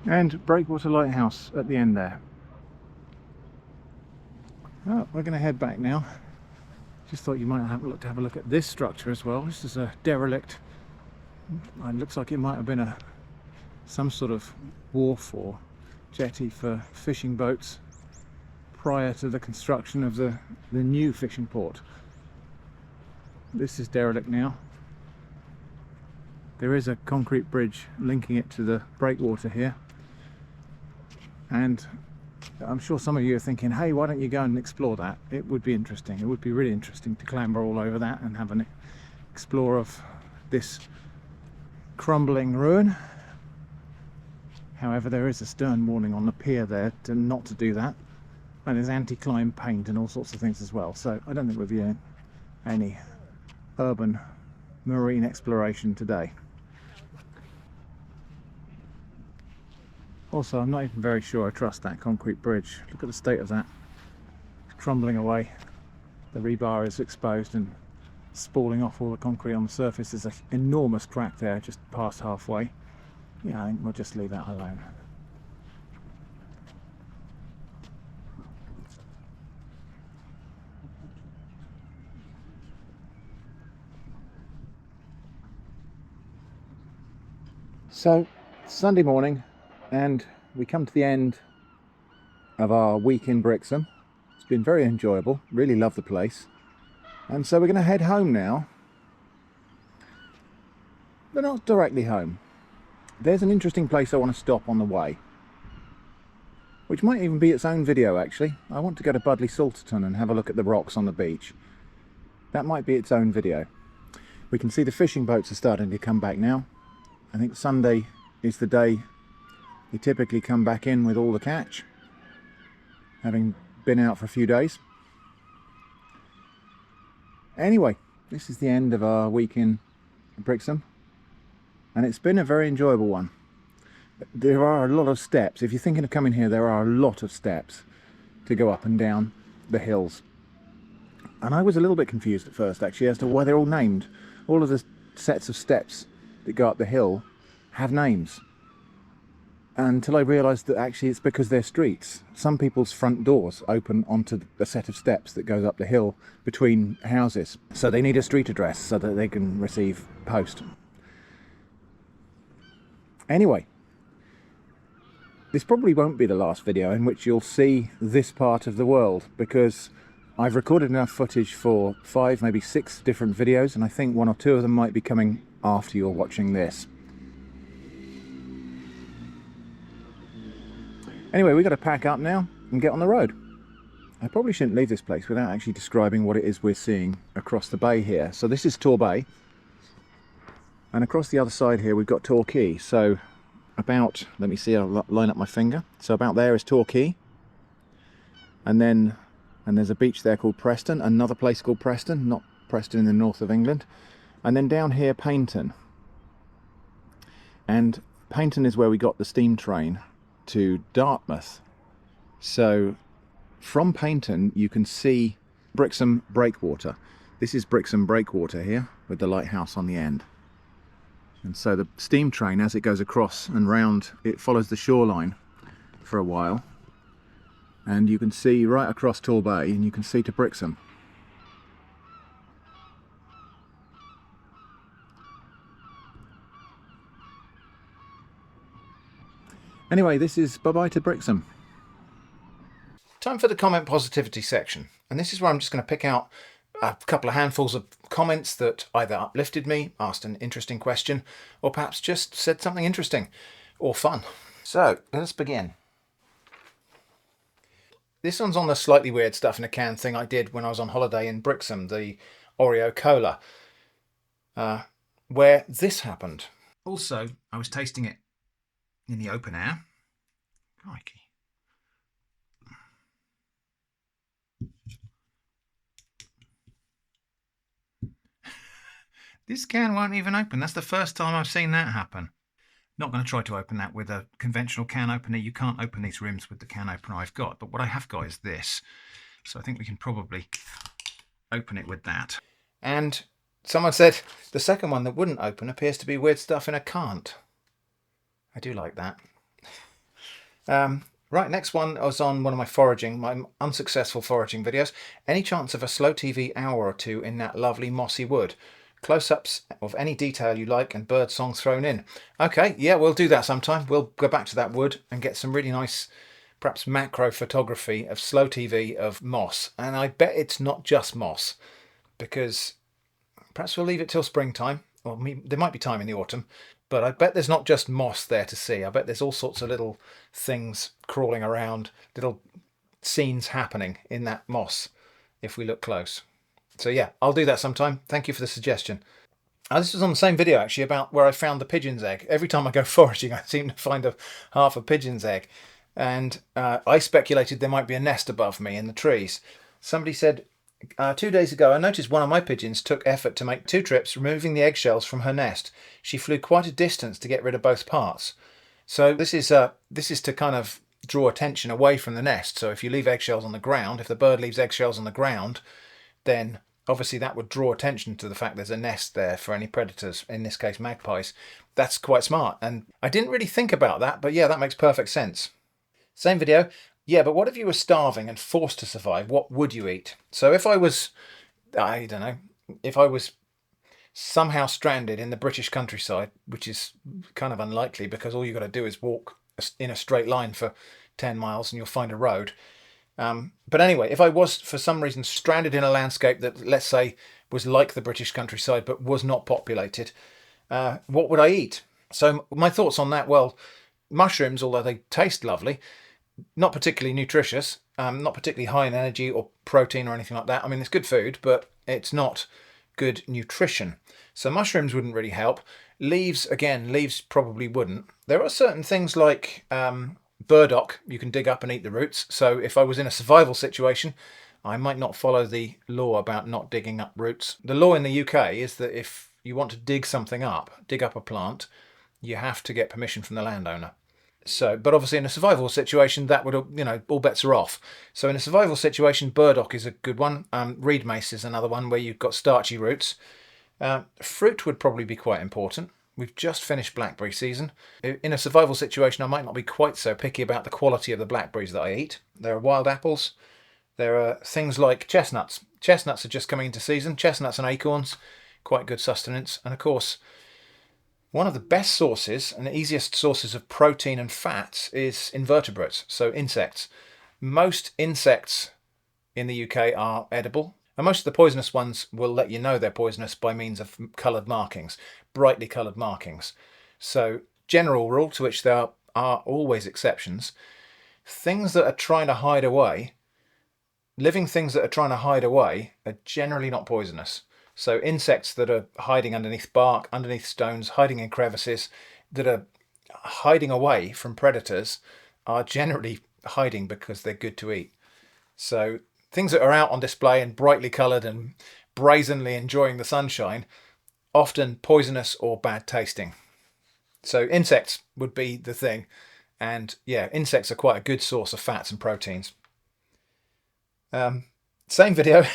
And Breakwater Lighthouse at the end there. Oh, we're going to head back now. Just thought you might have a look at this structure as well. This is a derelict. It looks like it might have been some sort of wharf or jetty for fishing boats prior to the construction of the new fishing port. This is derelict now. There is a concrete bridge linking it to the breakwater here, and I'm sure some of you are thinking, hey, why don't you go and explore that? It would be interesting. It would be really interesting to clamber all over that and have an explore of this crumbling ruin. However, there is a stern warning on the pier there not to do that, and there's anti-climb paint and all sorts of things as well, so I don't think we'll be doing any urban marine exploration today. Also, I'm not even very sure I trust that concrete bridge. Look at the state of that. It's crumbling away. The rebar is exposed and spalling off all the concrete on the surface. There's an enormous crack there just past halfway. Yeah, I think we'll just leave that alone. So, Sunday morning, and we come to the end of our week in Brixham. It's been very enjoyable, really love the place. And so we're going to head home now. But not directly home. There's an interesting place I want to stop on the way, which might even be its own video actually. I want to go to Budley Salterton and have a look at the rocks on the beach. That might be its own video. We can see the fishing boats are starting to come back now. I think Sunday is the day they typically come back in with all the catch, having been out for a few days. Anyway, this is the end of our week in Brixham, and it's been a very enjoyable one. There are a lot of steps. If you're thinking of coming here, there are a lot of steps to go up and down the hills. And I was a little bit confused at first actually as to why they're all named. All of the sets of steps that go up the hill have names. Until I realised that actually it's because they're streets. Some people's front doors open onto a set of steps that goes up the hill between houses. So they need a street address so that they can receive post. Anyway, this probably won't be the last video in which you'll see this part of the world, because I've recorded enough footage for 5, maybe 6 different videos, and I think 1 or 2 of them might be coming after you're watching this. Anyway, we've got to pack up now and get on the road. I probably shouldn't leave this place without actually describing what it is we're seeing across the bay here. So this is Tor Bay, and across the other side here we've got Torquay. So about, let me see, I'll line up my finger. So about there is Torquay, and there's a beach there called Preston, another place called Preston, not Preston in the north of England, and then down here Paignton. And Paignton is where we got the steam train to Dartmouth. So from Paignton you can see Brixham Breakwater. This is Brixham Breakwater here with the lighthouse on the end. And so the steam train, as it goes across and round, it follows the shoreline for a while, and you can see right across Tor Bay and you can see to Brixham. Anyway, this is bye-bye to Brixham. Time for the comment positivity section, and this is where I'm just going to pick out a couple of handfuls of comments that either uplifted me, asked an interesting question, or perhaps just said something interesting or fun. So let's begin. This one's on the slightly weird stuff in a can thing I did when I was on holiday in Brixham, the Oreo Cola, where this happened. Also, I was tasting it in the open air. Crikey. This can won't even open. That's the first time I've seen that happen. Not going to try to open that with a conventional can opener. You can't open these rims with the can opener I've got. But what I have got is this. So I think we can probably open it with that. And someone said the second one that wouldn't open appears to be weird stuff in a can't. I do like that. Right, next one was on one of my unsuccessful foraging videos. Any chance of a slow TV hour or two in that lovely mossy wood? Close-ups of any detail you like and bird songs thrown in. Okay, yeah, we'll do that sometime. We'll go back to that wood and get some really nice perhaps macro photography of slow TV of moss. And I bet it's not just moss, because perhaps we'll leave it till springtime, or there might be time in the autumn, but I bet there's not just moss there to see. I bet there's all sorts of little things crawling around, little scenes happening in that moss if we look close. So yeah, I'll do that sometime. Thank you for the suggestion. This was on the same video actually, about where I found the pigeon's egg. Every time I go foraging I seem to find half a pigeon's egg, and I speculated there might be a nest above me in the trees. Somebody said 2 days ago, I noticed one of my pigeons took effort to make 2 trips removing the eggshells from her nest. She flew quite a distance to get rid of both parts. So this is to kind of draw attention away from the nest. So if you leave eggshells on the ground, if the bird leaves eggshells on the ground, then obviously that would draw attention to the fact there's a nest there for any predators, in this case magpies. That's quite smart, and I didn't really think about that, but yeah, that makes perfect sense. Same video. Yeah, but what if you were starving and forced to survive? What would you eat? So if I was, I don't know, if I was somehow stranded in the British countryside, which is kind of unlikely because all you've got to do is walk in a straight line for 10 miles and you'll find a road. But anyway, if I was for some reason stranded in a landscape that, let's say, was like the British countryside but was not populated, what would I eat? So my thoughts on that, well, mushrooms, although they taste lovely, not particularly nutritious, not particularly high in energy or protein or anything like that. I mean, it's good food, but it's not good nutrition. So mushrooms wouldn't really help. Leaves, again, leaves probably wouldn't. There are certain things like burdock you can dig up and eat the roots. So if I was in a survival situation, I might not follow the law about not digging up roots. The law in the UK is that if you want to dig something up, dig up a plant, you have to get permission from the landowner. So, but obviously in a survival situation, that would, all bets are off. So in a survival situation, burdock is a good one. Reed mace is another one where you've got starchy roots. Fruit would probably be quite important. We've just finished blackberry season. In a survival situation, I might not be quite so picky about the quality of the blackberries that I eat. There are wild apples. There are things like chestnuts. Chestnuts are just coming into season. Chestnuts and acorns, quite good sustenance. And of course, one of the best sources and the easiest sources of protein and fats is invertebrates, so insects. Most insects in the UK are edible. And most of the poisonous ones will let you know they're poisonous by means of coloured markings, brightly coloured markings. So, general rule, to which there are always exceptions, things that are trying to hide away, living things that are trying to hide away, are generally not poisonous. So insects that are hiding underneath bark, underneath stones, hiding in crevices, that are hiding away from predators, are generally hiding because they're good to eat. So things that are out on display and brightly coloured and brazenly enjoying the sunshine, often poisonous or bad tasting. So insects would be the thing. And yeah, insects are quite a good source of fats and proteins. Same video.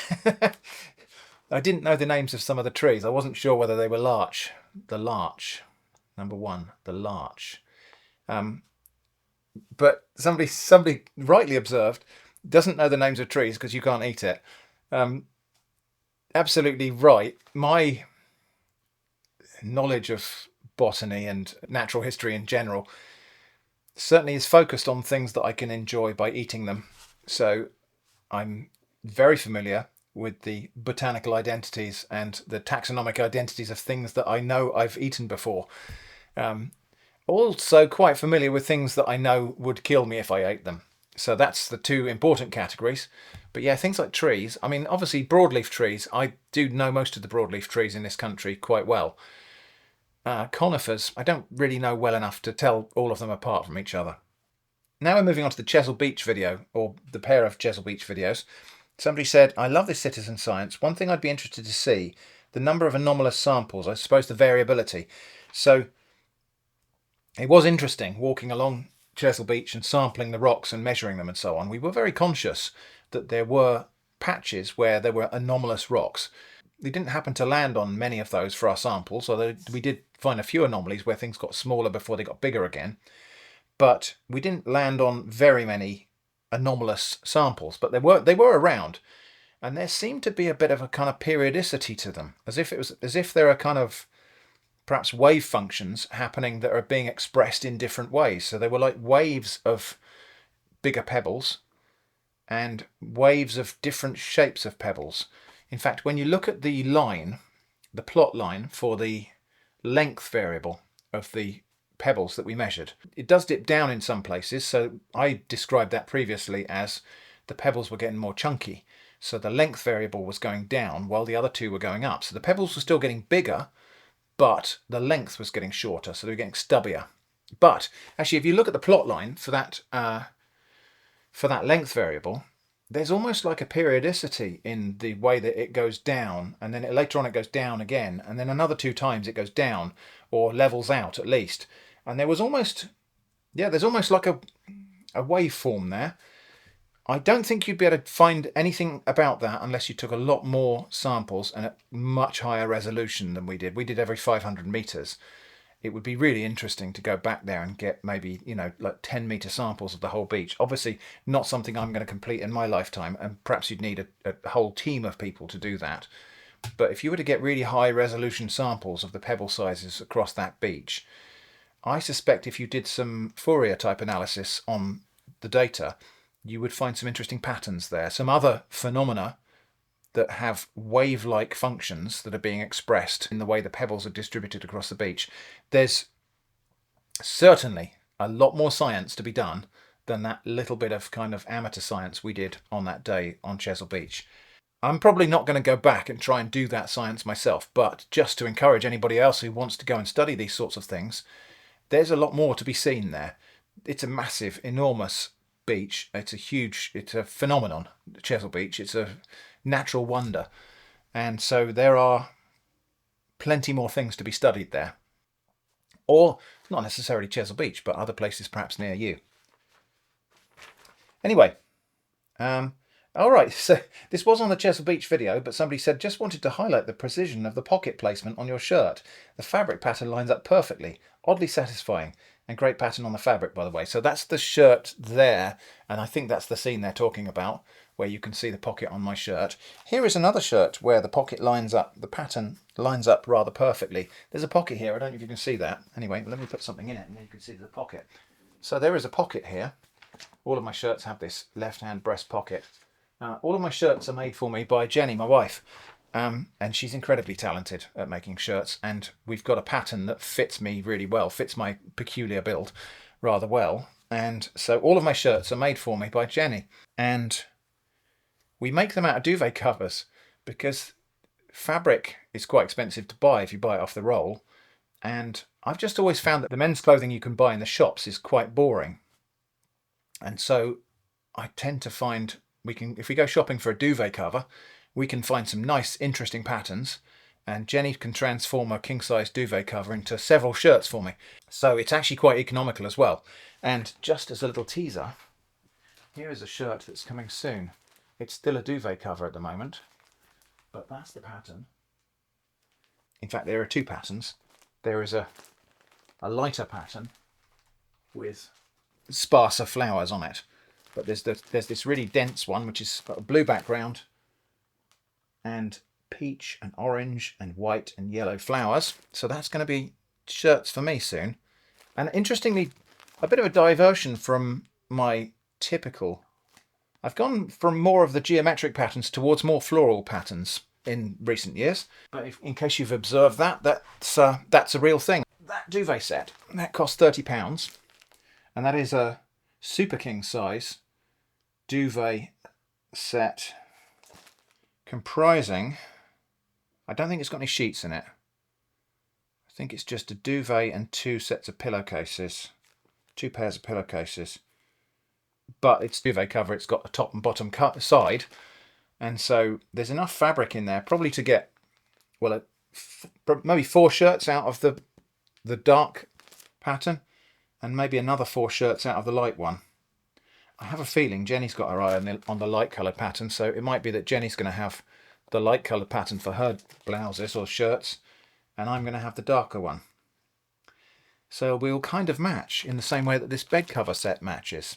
I didn't know the names of some of the trees. I wasn't sure whether they were larch. The larch. Number 1, the larch. But somebody rightly observed, doesn't know the names of trees because you can't eat it. Absolutely right. My knowledge of botany and natural history in general certainly is focused on things that I can enjoy by eating them. So I'm very familiar with the botanical identities and the taxonomic identities of things that I know I've eaten before. Also quite familiar with things that I know would kill me if I ate them. So that's the 2 important categories. But yeah, things like trees. I mean, obviously broadleaf trees. I do know most of the broadleaf trees in this country quite well. Conifers, I don't really know well enough to tell all of them apart from each other. Now we're moving on to the Chesil Beach video, or the pair of Chesil Beach videos. Somebody said, I love this citizen science. One thing I'd be interested to see, the number of anomalous samples, I suppose the variability. So it was interesting walking along Chesil Beach and sampling the rocks and measuring them and so on. We were very conscious that there were patches where there were anomalous rocks. We didn't happen to land on many of those for our samples, although we did find a few anomalies where things got smaller before they got bigger again. But we didn't land on very many anomalous samples, but they were around, and there seemed to be a bit of a kind of periodicity to them, as if there are kind of perhaps wave functions happening that are being expressed in different ways. So they were like waves of bigger pebbles and waves of different shapes of pebbles. In fact, when you look at the line, the plot line for the length variable of the pebbles that we measured, it does dip down in some places. So I described that previously as the pebbles were getting more chunky. So the length variable was going down while the other two were going up. So the pebbles were still getting bigger, but the length was getting shorter. So they were getting stubbier. But actually, if you look at the plot line for that length variable, there's almost like a periodicity in the way that it goes down, and then later on it goes down again, and then another 2 times it goes down, or levels out at least. And there was almost, yeah, there's almost like a waveform there. I don't think you'd be able to find anything about that unless you took a lot more samples and at much higher resolution than we did. We did every 500 meters. It would be really interesting to go back there and get maybe, you know, like 10-meter samples of the whole beach. Obviously not something I'm going to complete in my lifetime, and perhaps you'd need a whole team of people to do that. But if you were to get really high resolution samples of the pebble sizes across that beach, I suspect if you did some Fourier type analysis on the data, you would find some interesting patterns there. Some other phenomena that have wave-like functions that are being expressed in the way the pebbles are distributed across the beach. There's certainly a lot more science to be done than that little bit of kind of amateur science we did on that day on Chesil Beach. I'm probably not going to go back and try and do that science myself, but just to encourage anybody else who wants to go and study these sorts of things, there's a lot more to be seen there. It's a massive, enormous beach. It's a phenomenon, Chesil Beach. It's a natural wonder, and so there are plenty more things to be studied there, or not necessarily Chesil Beach, but other places perhaps near you. Anyway, all right, so this was on the Chesil Beach video, but somebody said, just wanted to highlight the precision of the pocket placement on your shirt. The fabric pattern lines up perfectly, oddly satisfying, and great pattern on the fabric, by the way. So that's the shirt there, and I think that's the scene they're talking about, where you can see the pocket on my shirt. Here is another shirt where the pocket lines up, the pattern lines up rather perfectly. There's a pocket here, I don't know if you can see that. Anyway, let me put something in it and then you can see the pocket. So there is a pocket here. All of my shirts have this left-hand breast pocket. All of my shirts are made for me by Jenny, my wife, and she's incredibly talented at making shirts, and we've got a pattern that fits me really well, fits my peculiar build rather well, and so all of my shirts are made for me by Jenny, and we make them out of duvet covers because fabric is quite expensive to buy if you buy it off the roll, and I've just always found that the men's clothing you can buy in the shops is quite boring, and so I tend to find if we go shopping for a duvet cover, we can find some nice interesting patterns, and Jenny can transform a king-size duvet cover into several shirts for me, so it's actually quite economical as well. And just as a little teaser, here is a shirt that's coming soon. It's still a duvet cover at the moment, but that's the pattern. In fact, there are 2 patterns. There is a lighter pattern with sparser flowers on it, but there's this really dense one which has got a blue background and peach and orange and white and yellow flowers. So that's going to be shirts for me soon. And interestingly, a bit of a diversion from my typical. I've gone from more of the geometric patterns towards more floral patterns in recent years. But in case you've observed that, that's a real thing. That duvet set, that cost £30. And that is a super king size duvet set comprising, I don't think it's got any sheets in it. I think it's just a duvet and 2 sets of pillowcases, 2 pairs of pillowcases. But it's duvet cover, it's got a top and bottom side, and so there's enough fabric in there probably to get, well, maybe 4 shirts out of the dark pattern, and maybe another 4 shirts out of the light one. I have a feeling Jenny's got her eye on the light coloured pattern, so it might be that Jenny's going to have the light coloured pattern for her blouses or shirts, and I'm going to have the darker one. So we'll kind of match in the same way that this bed cover set matches.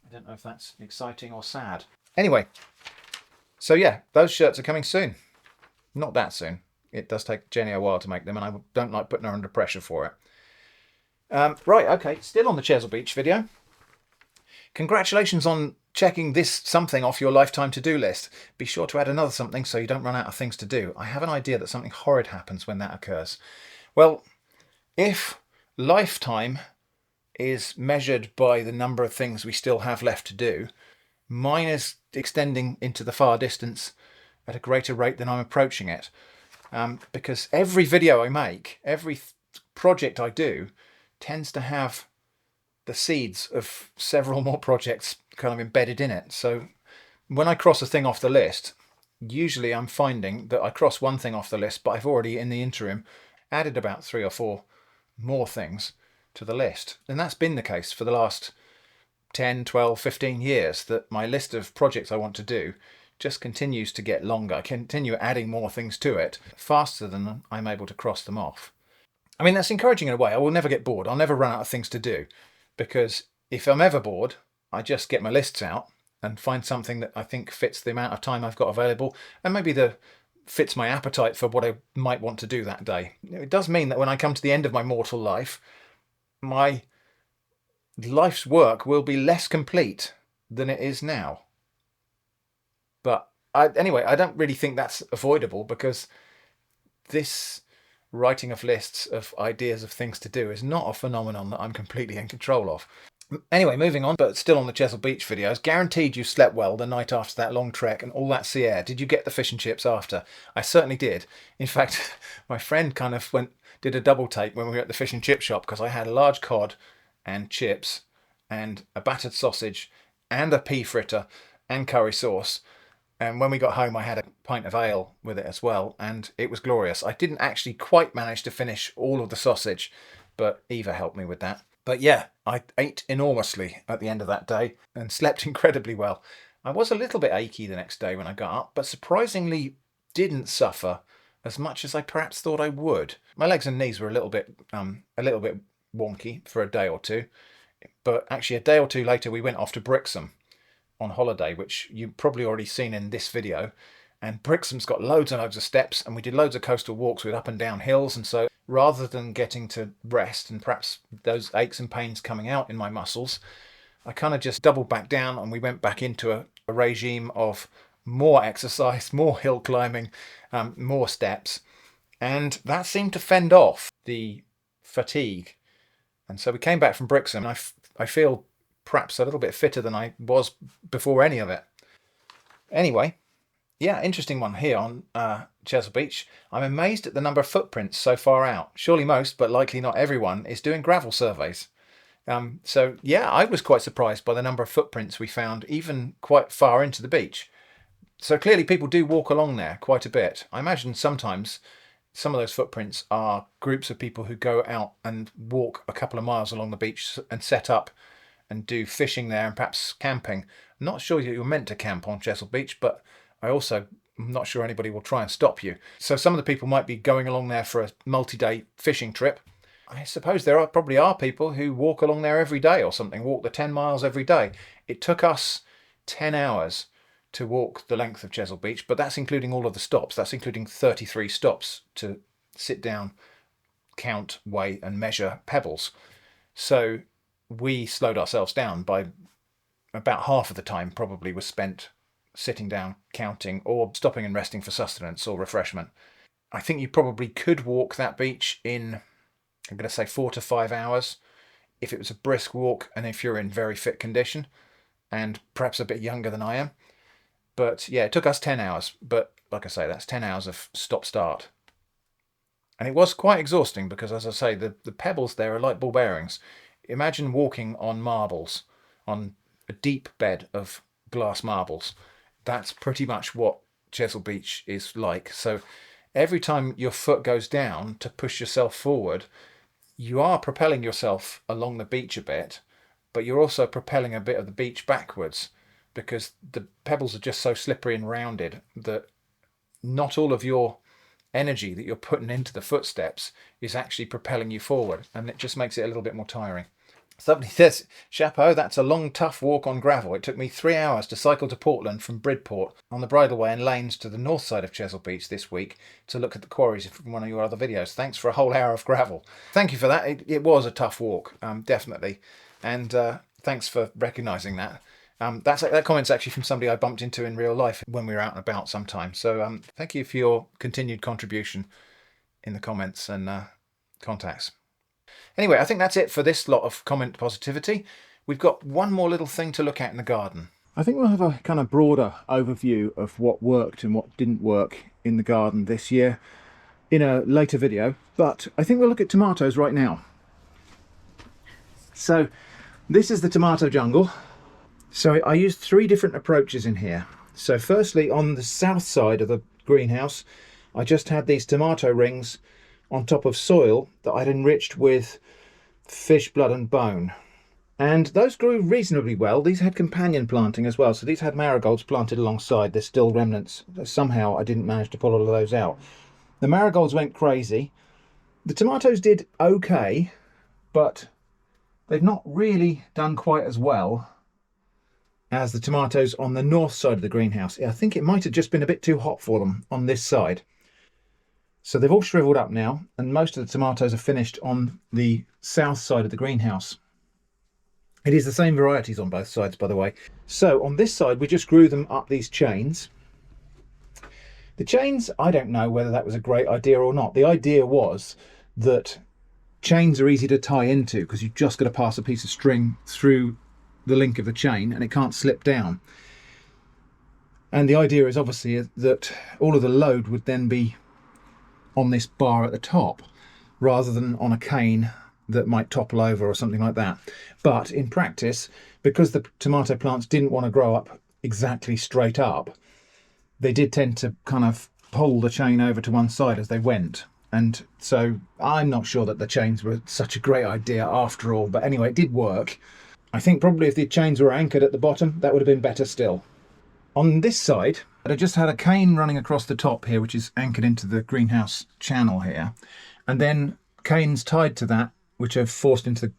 I don't know if that's exciting or sad. Anyway, so yeah, those shirts are coming soon. Not that soon. It does take Jenny a while to make them, and I don't like putting her under pressure for it. Right, okay, still on the Chesil Beach video. Congratulations on checking this something off your lifetime to-do list. Be sure to add another something so you don't run out of things to do. I have an idea that something horrid happens when that occurs. Well, if lifetime is measured by the number of things we still have left to do, mine is extending into the far distance at a greater rate than I'm approaching it. Because every video I make, every project I do, tends to have the seeds of several more projects kind of embedded in it. So when I cross a thing off the list, usually I'm finding that I cross one thing off the list, but I've already in the interim added about 3 or 4 more things to the list. And that's been the case for the last 10, 12, 15 years, that my list of projects I want to do just continues to get longer. I continue adding more things to it faster than I'm able to cross them off. I mean, that's encouraging in a way. I will never get bored. I'll never run out of things to do, because if I'm ever bored, I just get my lists out and find something that I think fits the amount of time I've got available, and maybe fits my appetite for what I might want to do that day. It does mean that when I come to the end of my mortal life, my life's work will be less complete than it is now. But anyway, I don't really think that's avoidable, because this writing of lists of ideas of things to do is not a phenomenon that I'm completely in control of. Anyway, moving on, but still on the Chesil Beach videos. Guaranteed you slept well the night after that long trek and all that sea air. Did you get the fish and chips after? I certainly did. In fact, my friend kind of did a double take when we were at the fish and chip shop, because I had a large cod and chips and a battered sausage and a pea fritter and curry sauce. And when we got home, I had a pint of ale with it as well, and it was glorious. I didn't actually quite manage to finish all of the sausage, but Eva helped me with that. But yeah, I ate enormously at the end of that day and slept incredibly well. I was a little bit achy the next day when I got up, but surprisingly didn't suffer as much as I perhaps thought I would. My legs and knees were a little bit wonky for a day or two, but actually a day or two later we went off to Brixham on holiday, which you've probably already seen in this video. And Brixham's got loads and loads of steps, and we did loads of coastal walks with up and down hills, and so rather than getting to rest and perhaps those aches and pains coming out in my muscles, I kind of just doubled back down, and we went back into a regime of more exercise, more hill climbing, more steps, and that seemed to fend off the fatigue. And so we came back from Brixham, and I feel perhaps a little bit fitter than I was before any of it. Anyway, yeah, interesting one here on Chesil Beach. I'm amazed at the number of footprints so far out. Surely most, but likely not everyone, is doing gravel surveys. So yeah, I was quite surprised by the number of footprints we found, even quite far into the beach. So clearly people do walk along there quite a bit. I imagine sometimes some of those footprints are groups of people who go out and walk a couple of miles along the beach and set up and do fishing there and perhaps camping. I'm not sure you're meant to camp on Chesil Beach, but I also am not sure anybody will try and stop you. So some of the people might be going along there for a multi-day fishing trip. I suppose there probably are people who walk along there every day or something, walk the 10 miles every day. It took us 10 hours to walk the length of Chesil Beach, but that's including all of the stops. That's including 33 stops to sit down, count, weigh and measure pebbles. So we slowed ourselves down by about half of the time probably was spent sitting down, counting, or stopping and resting for sustenance or refreshment. I think you probably could walk that beach in, I'm going to say 4 to 5 hours if it was a brisk walk and if you're in very fit condition and perhaps a bit younger than I am. But yeah, it took us 10 hours. But like I say, that's 10 hours of stop-start. And it was quite exhausting because, as I say, the pebbles there are like ball bearings. Imagine walking on marbles, on a deep bed of glass marbles. That's pretty much what Chesil Beach is like. So every time your foot goes down to push yourself forward, you are propelling yourself along the beach a bit, but you're also propelling a bit of the beach backwards because the pebbles are just so slippery and rounded that not all of your energy that you're putting into the footsteps is actually propelling you forward, and it just makes it a little bit more tiring. Somebody says, chapeau, that's a long, tough walk on gravel. It took me 3 hours to cycle to Portland from Bridport on the bridleway and lanes to the north side of Chesil Beach this week to look at the quarries from one of your other videos. Thanks for a whole hour of gravel. Thank you for that. It was a tough walk, definitely. And thanks for recognising that. That comment's actually from somebody I bumped into in real life when we were out and about sometime. So thank you for your continued contribution in the comments and contacts. Anyway, I think that's it for this lot of comment positivity. We've got one more little thing to look at in the garden. I think we'll have a kind of broader overview of what worked and what didn't work in the garden this year in a later video, but I think we'll look at tomatoes right now. So this is the tomato jungle. So I used 3 different approaches in here. So firstly, on the south side of the greenhouse, I just had these tomato rings on top of soil that I'd enriched with fish blood and bone. And those grew reasonably well. These had companion planting as well. So these had marigolds planted alongside. There's still remnants. Somehow I didn't manage to pull all of those out. The marigolds went crazy. The tomatoes did okay, but they've not really done quite as well as the tomatoes on the north side of the greenhouse. I think it might have just been a bit too hot for them on this side. So they've all shriveled up now, and most of the tomatoes are finished on the south side of the greenhouse. It is the same varieties on both sides, by the way. So on this side, we just grew them up these chains. The chains, I don't know whether that was a great idea or not. The idea was that chains are easy to tie into because you've just got to pass a piece of string through the link of the chain and it can't slip down. And the idea is obviously that all of the load would then be on this bar at the top rather than on a cane that might topple over or something like that. But in practice, because the tomato plants didn't want to grow up exactly straight up, they did tend to kind of pull the chain over to one side as they went. And so I'm not sure that the chains were such a great idea after all, but anyway, it did work. I think probably if the chains were anchored at the bottom, that would have been better still. On this side, I just had a cane running across the top here, which is anchored into the greenhouse channel here. And then canes tied to that, which are forced into the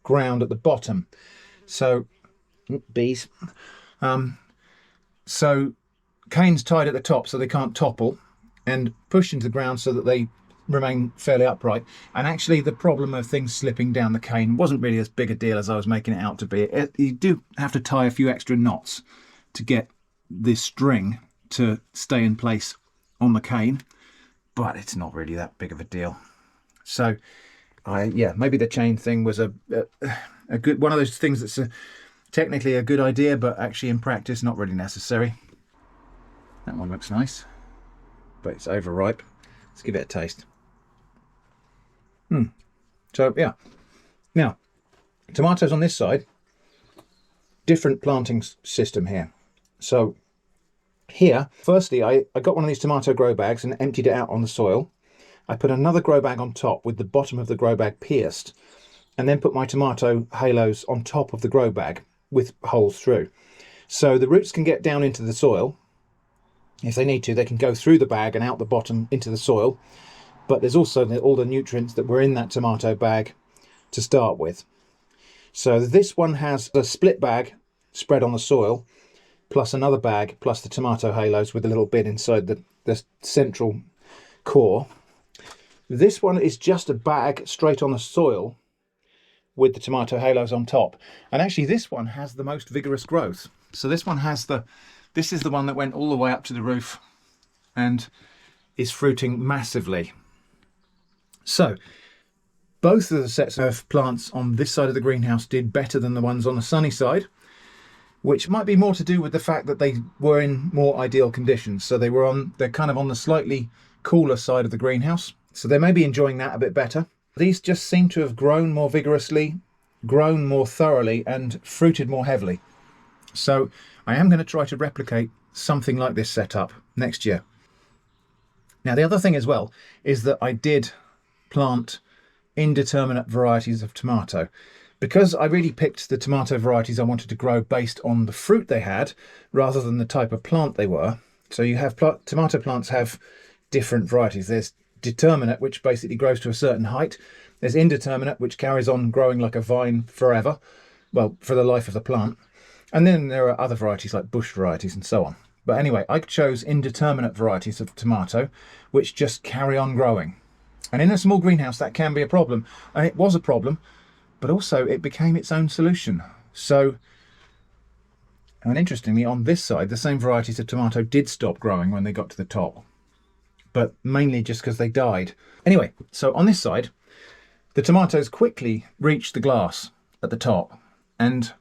ground at the bottom. So, bees. So canes tied at the top so they can't topple and pushed into the ground so that they remain fairly upright. And actually the problem of things slipping down the cane wasn't really as big a deal as I was making it out to be. You do have to tie a few extra knots to get this string to stay in place on the cane, but it's not really that big of a deal. So yeah, maybe the chain thing was a good one of those things that's technically a good idea, but actually in practice not really necessary. That one looks nice, but it's overripe. Let's give it a taste. So yeah, now tomatoes on this side, different planting system here. So here, firstly, I got one of these tomato grow bags and emptied it out on the soil. I put another grow bag on top with the bottom of the grow bag pierced, and then put my tomato halos on top of the grow bag with holes through. So the roots can get down into the soil. If they need to, they can go through the bag and out the bottom into the soil. But there's also all the nutrients that were in that tomato bag to start with. So this one has a split bag spread on the soil, plus another bag, plus the tomato halos with a little bit inside the central core. This one is just a bag straight on the soil with the tomato halos on top. And actually this one has the most vigorous growth. So this one has this is the one that went all the way up to the roof and is fruiting massively. So both of the sets of plants on this side of the greenhouse did better than the ones on the sunny side, which might be more to do with the fact that they were in more ideal conditions. So they're kind of on the slightly cooler side of the greenhouse. So they may be enjoying that a bit better. These just seem to have grown more vigorously, grown more thoroughly, and fruited more heavily. So I am going to try to replicate something like this setup next year. Now the other thing as well is that I did plant indeterminate varieties of tomato. Because I really picked the tomato varieties I wanted to grow based on the fruit they had rather than the type of plant they were. So you have tomato plants have different varieties. There's determinate, which basically grows to a certain height. There's indeterminate, which carries on growing like a vine forever, well, for the life of the plant. And then there are other varieties like bush varieties and so on. But anyway, I chose indeterminate varieties of tomato, which just carry on growing. And in a small greenhouse, that can be a problem. And it was a problem, but also it became its own solution. So, and interestingly, on this side, the same varieties of tomato did stop growing when they got to the top, but mainly just because they died. Anyway, so on this side, the tomatoes quickly reached the glass at the top, and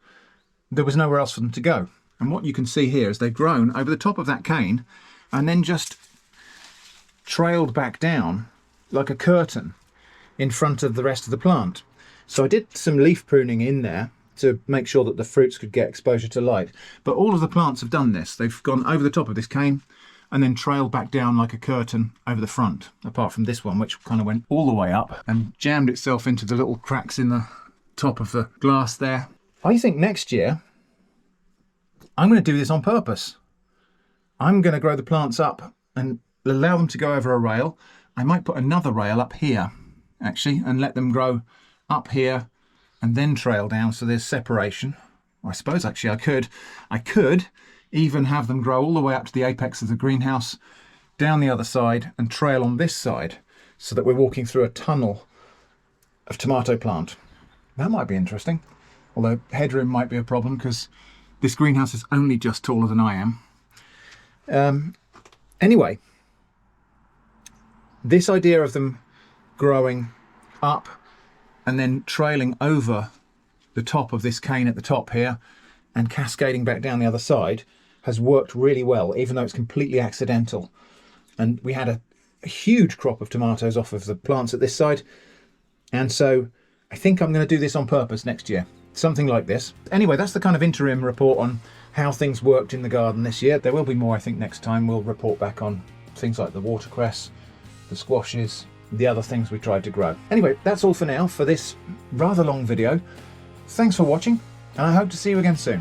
there was nowhere else for them to go. And what you can see here is they've grown over the top of that cane and then just trailed back down like a curtain in front of the rest of the plant. So I did some leaf pruning in there to make sure that the fruits could get exposure to light. But all of the plants have done this. They've gone over the top of this cane and then trailed back down like a curtain over the front, apart from this one, which kind of went all the way up and jammed itself into the little cracks in the top of the glass there. I think next year I'm going to do this on purpose. I'm going to grow the plants up and allow them to go over a rail. I might put another rail up here, actually, and let them grow up here and then trail down so there's separation. I suppose actually I could even have them grow all the way up to the apex of the greenhouse, down the other side and trail on this side so that we're walking through a tunnel of tomato plant. That might be interesting, although headroom might be a problem because this greenhouse is only just taller than I am. Anyway, this idea of them growing up and then trailing over the top of this cane at the top here and cascading back down the other side has worked really well, even though it's completely accidental. And we had a huge crop of tomatoes off of the plants at this side. And so I think I'm going to do this on purpose next year. Something like this. Anyway, that's the kind of interim report on how things worked in the garden this year. There will be more, I think, next time. We'll report back on things like the watercress, the squashes, the other things we tried to grow. Anyway, that's all for now for this rather long video. Thanks for watching, and I hope to see you again soon.